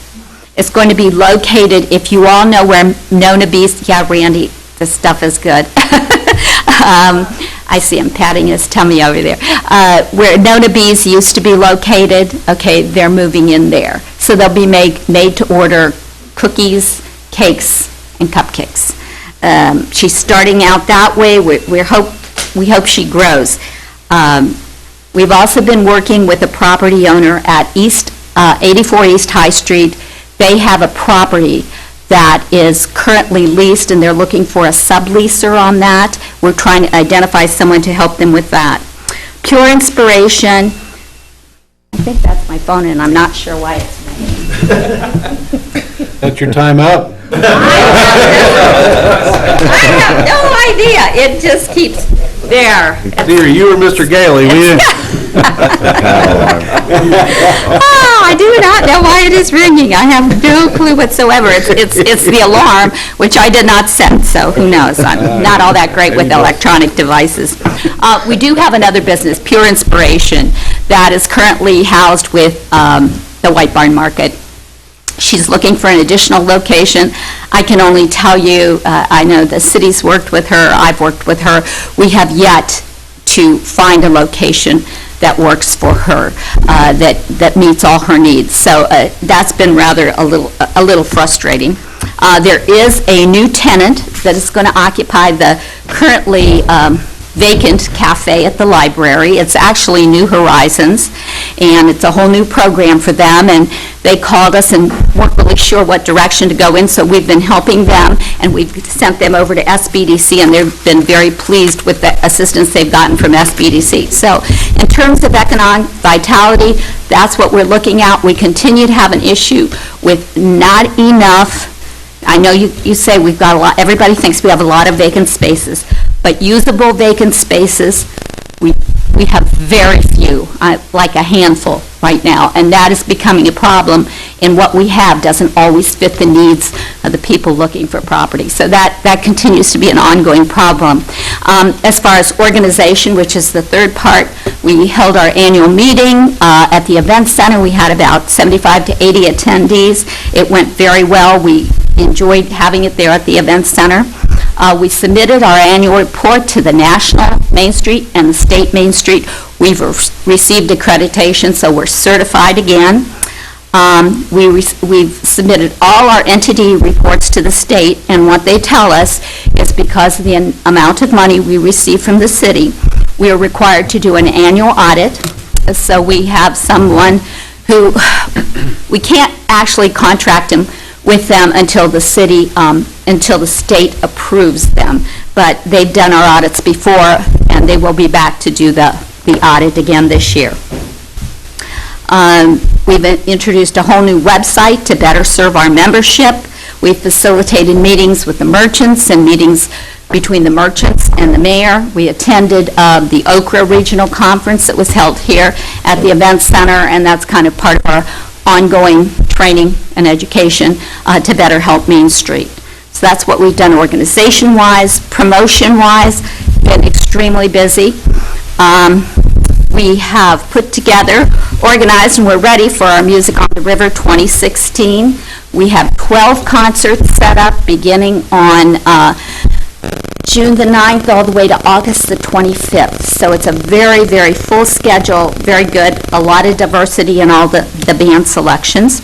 It's going to be located, if you all know where Nona Beast, yeah, Randy, this stuff is good. I see him patting his tummy over there. Where Nona Bees used to be located, okay, they're moving in there. So they'll be made to order cookies, cakes, and cupcakes. She's starting out that way. We hope she grows. We've also been working with a property owner at 84 East High Street. They have a property that is currently leased, and they're looking for a subleaser on that. We're trying to identify someone to help them with that. Pure Inspiration, I think that's my phone, and I'm not sure why it's ringing. That's your time up? I have no idea. It just keeps there. It's either you or Mr. Gailey. I do not know why it is ringing. I have no clue whatsoever. It's the alarm, which I did not set, so who knows? I'm not all that great with electronic devices. We do have another business, Pure Inspiration, that is currently housed with the White Barn Market. She's looking for an additional location. I can only tell you, I know the city's worked with her, I've worked with her. We have yet to find a location that works for her, that meets all her needs. So that's been rather a little frustrating. There is a new tenant that is going to occupy the currently vacant cafe at the library. It's actually New Horizons, and it's a whole new program for them, and they called us and weren't really sure what direction to go in, so we've been helping them, and we've sent them over to SBDC, and they've been very pleased with the assistance they've gotten from SBDC. So in terms of economic vitality, that's what we're looking at. We continue to have an issue with not enough. I know you say we've got a lot, everybody thinks we have a lot of vacant spaces, but usable vacant spaces, we have very few, like a handful right now, and that is becoming a problem, and what we have doesn't always fit the needs of the people looking for property. So that continues to be an ongoing problem. As far as organization, which is the third part, we held our annual meeting at the Event Center. We had about 75 to 80 attendees. It went very well. We enjoyed having it there at the Event Center. We submitted our annual report to the National Main Street and the State Main Street. We've received accreditation, so we're certified again. We've submitted all our entity reports to the state, and what they tell us is because of the amount of money we receive from the city, we are required to do an annual audit. So we have someone who, we can't actually contract him with them until the city, until the state approves them. But they've done our audits before, and they will be back to do the audit again this year. We've introduced a whole new website to better serve our membership. We've facilitated meetings with the merchants and meetings between the merchants and the mayor. We attended the Okra Regional Conference that was held here at the Event Center, and that's kind of part of our ongoing training and education to better help Main Street. So that's what we've done organization-wise. Promotion-wise, been extremely busy. We have put together, organized, and we're ready for our Music on the River 2016. We have 12 concerts set up beginning on June the 9th all the way to August the 25th. So it's a very, very full schedule, very good, a lot of diversity in all the band selections.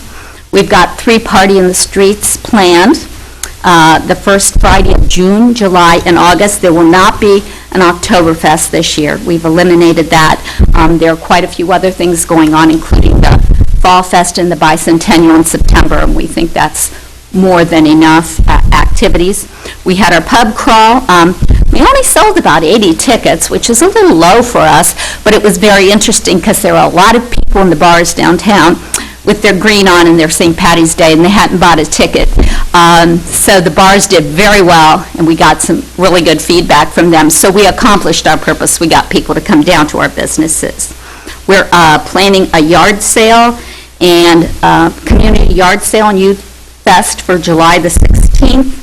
We've got 3 Party in the Streets planned. The first Friday of June, July, and August. There will not be an Oktoberfest this year. We've eliminated that. There are quite a few other things going on, including the Fall Fest and the Bicentennial in September, and we think that's more than enough activities. We had our pub crawl. We only sold about 80 tickets, which is a little low for us, but it was very interesting because there were a lot of people in the bars downtown with their green on and their St. Patty's Day, and they hadn't bought a ticket. So the bars did very well, and we got some really good feedback from them. So we accomplished our purpose. We got people to come down to our businesses. We're planning a yard sale and community yard sale and youth fest for July the 16th.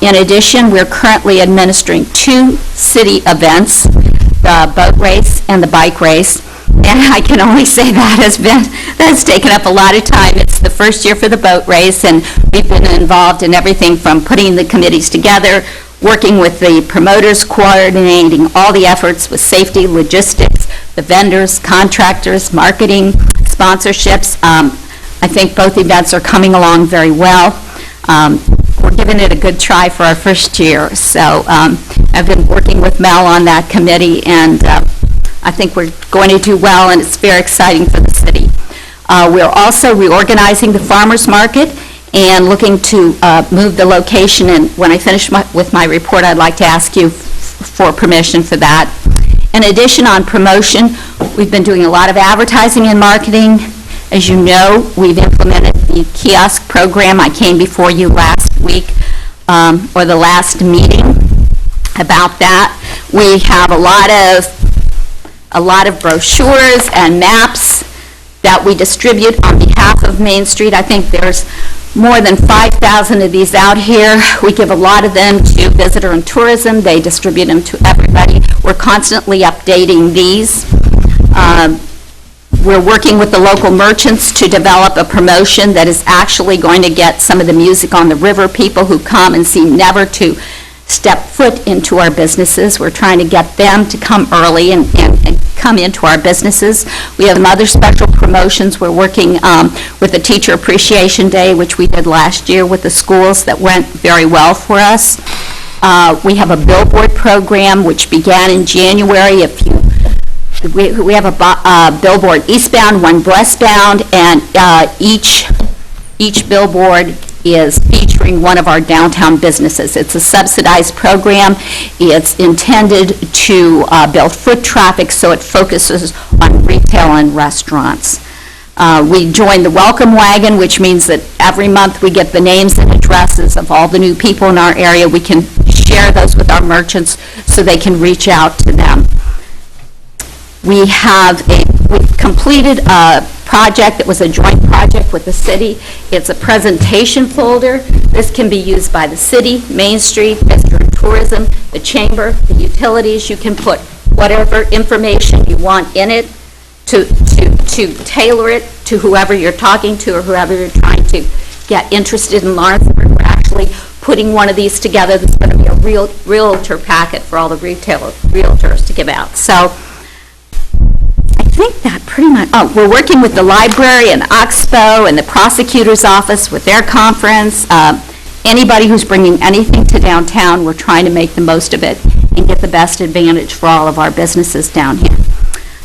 In addition, we're currently administering 2 city events, the boat race and the bike race. And I can only say that's taken up a lot of time. It's the first year for the boat race, and we've been involved in everything from putting the committees together, working with the promoters, coordinating all the efforts with safety, logistics, the vendors, contractors, marketing, sponsorships. I think both events are coming along very well. We're giving it a good try for our first year. So I've been working with Mel on that committee, and I think we're going to do well, and it's very exciting for the city. We're also reorganizing the farmers market and looking to move the location, and when I finish with my report, I'd like to ask you for permission for that. In addition, on promotion, we've been doing a lot of advertising and marketing. As you know, we've implemented the kiosk program. I came before you last week, or the last meeting, about that. We have a lot of brochures and maps that we distribute on behalf of Main Street. I think there's more than 5,000 of these out here. We give a lot of them to visitor and tourism. They distribute them to everybody. We're constantly updating these. We're working with the local merchants to develop a promotion that is actually going to get some of the Music on the River people who come and seem never to step foot into our businesses. We're trying to get them to come early and come into our businesses. We have some other special promotions. We're working with the Teacher Appreciation Day, which we did last year with the schools, that went very well for us. We have a billboard program which began in January. We have a billboard eastbound, one westbound, and each billboard is featuring one of our downtown businesses. It's a subsidized program. It's intended to build foot traffic, so it focuses on retail and restaurants. We joined the Welcome Wagon, which means that every month we get the names and addresses of all the new people in our area. We can share those with our merchants so they can reach out to them. We've completed a project that was a joint project with the city. It's a presentation folder. This can be used by the city, Main Street, Visitor and Tourism, the chamber, the utilities. You can put whatever information you want in it to tailor it to whoever you're talking to or whoever you're trying to get interested in Lawrenceburg. We're actually putting one of these together that's going to be a realtor packet for all the realtors to give out. So I think that pretty much, we're working with the library and Oxbow and the prosecutor's office with their conference. Anybody who's bringing anything to downtown, we're trying to make the most of it and get the best advantage for all of our businesses down here.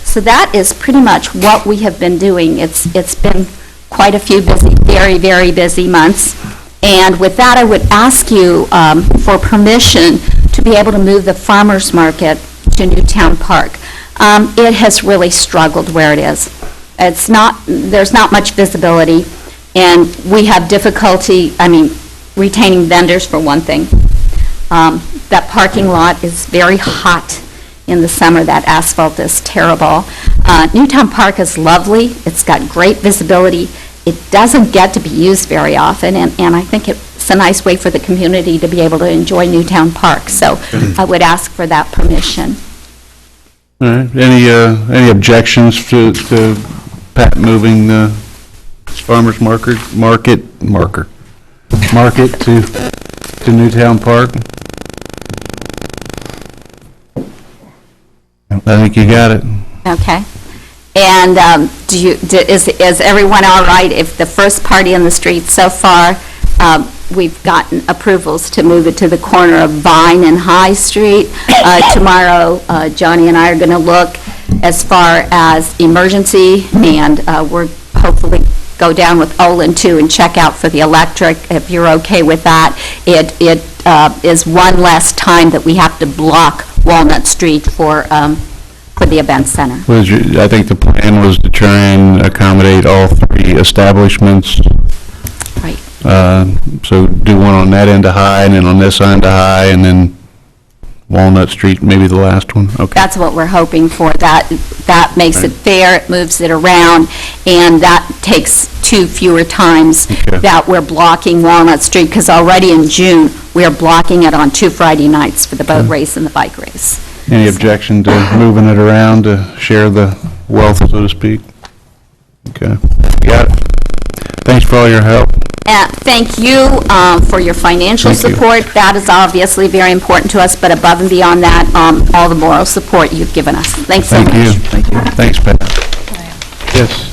So that is pretty much what we have been doing. It's been quite a few busy, very, very busy months. And with that, I would ask you for permission to be able to move the farmers market to Newtown Park. It has really struggled where it is. There's not much visibility, and we have difficulty, retaining vendors for one thing. That parking lot is very hot in the summer. That asphalt is terrible. Newtown Park is lovely. It's got great visibility. It doesn't get to be used very often, and I think it's a nice way for the community to be able to enjoy Newtown Park. So I would ask for that permission. All right, any objections to Pat moving the farmer's market to Newtown Park? I think you got it. Okay. And is everyone all right if the first party on the street so far, we've gotten approvals to move it to the corner of Vine and High Street. Tomorrow, Johnny and I are going to look as far as emergency, and we're hopefully go down with Olin too and check out for the electric, if you're okay with that. It is one less time that we have to block Walnut Street for the event center. I think the plan was to try and accommodate all three establishments. Right. So do one on that end of High, and then on this end of High, and then Walnut Street, maybe the last one? Okay. That's what we're hoping for. That makes it fair, it moves it around, and that takes 2 fewer times that we're blocking Walnut Street, because already in June, we are blocking it on 2 Friday nights for the boat race and the bike race. Any objection to moving it around to share the wealth, so to speak? Okay. Got it. Thanks for all your help. Thank you for your financial support. That is obviously very important to us, but above and beyond that, all the moral support you've given us. Thanks so much. Thank you. Thanks, Pat. Yes.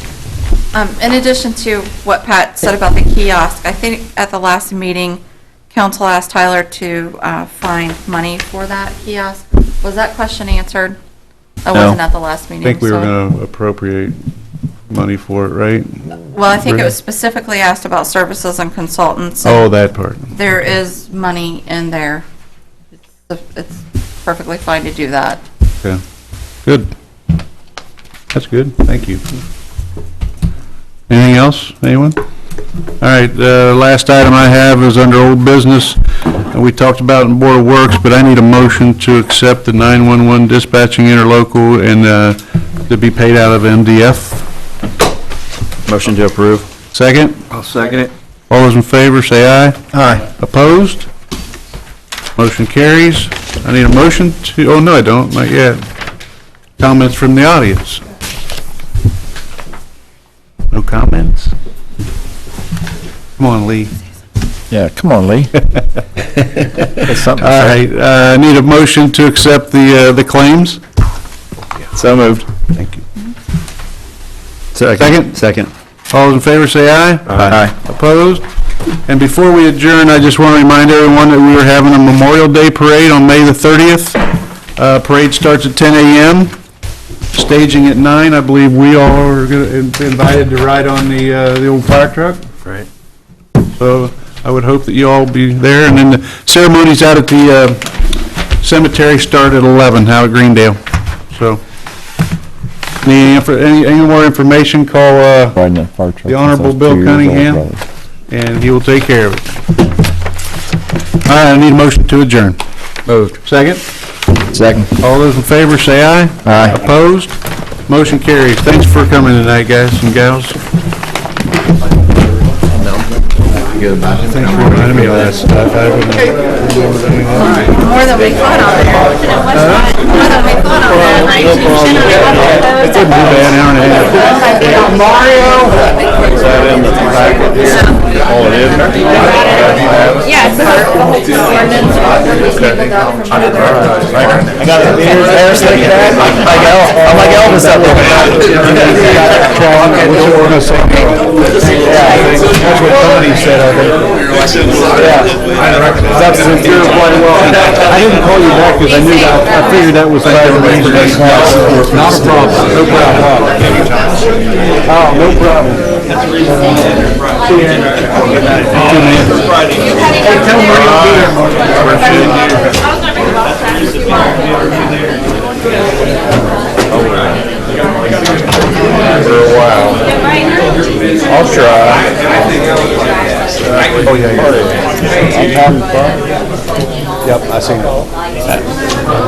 In addition to what Pat said about the kiosk, I think at the last meeting, council asked Tyler to find money for that kiosk. Was that question answered? I wasn't at the last meeting. I think we were going to appropriate money for it, right? Well, I think it was specifically asked about services and consultants. Oh, that part. There is money in there. It's perfectly fine to do that. Okay. Good. That's good. Thank you. Anything else? Anyone? All right, the last item I have is under old business, and we talked about it in Board of Works, but I need a motion to accept the 911 dispatching interlocal and to be paid out of MDF. Motion to approve. Second? I'll second it. All those in favor, say aye. Aye. Opposed? Motion carries. I need a motion to, oh, no, I don't, not yet. Comments from the audience? No comments? Come on, Lee. Yeah, come on, Lee. All right, I need a motion to accept the claims. So moved. Thank you. Second. All those in favor say aye. Aye. Opposed? And before we adjourn, I just want to remind everyone that we are having a Memorial Day Parade on May the 30th. Parade starts at 10 a.m., staging at 9. I believe we all are invited to ride on the old fire truck. Right. So I would hope that you all be there. And then the ceremonies out at the cemetery start at 11, out at Greendale. So any more information, call the Honorable Bill Cunningham, and he will take care of it. All right, I need a motion to adjourn. Moved. Second? Second. All those in favor, say aye. Aye. Opposed? Motion carries. Thanks for coming tonight, guys and gals. Thanks for reminding me of that stuff. I wouldn't More than we thought on there. More than we thought on that. 19% of the It's a bad hour and a half. Mario. Is that in the packet here? All it is? Yes. I got it. There's like that. I'm like Elvis up there. We're going to say no. That's what Tony said, I think. That's you're quite well. I didn't call you back because I knew that, I figured that was part of the reason. Not a problem, no problem. Oh, no problem. See you. Hey, tell Marie I'll be there, For a while. I'll try. Oh, yeah, yeah. Yep, I seen it.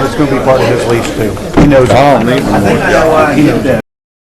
It's gonna be part of his lease too. He knows. I don't need one. He knows that.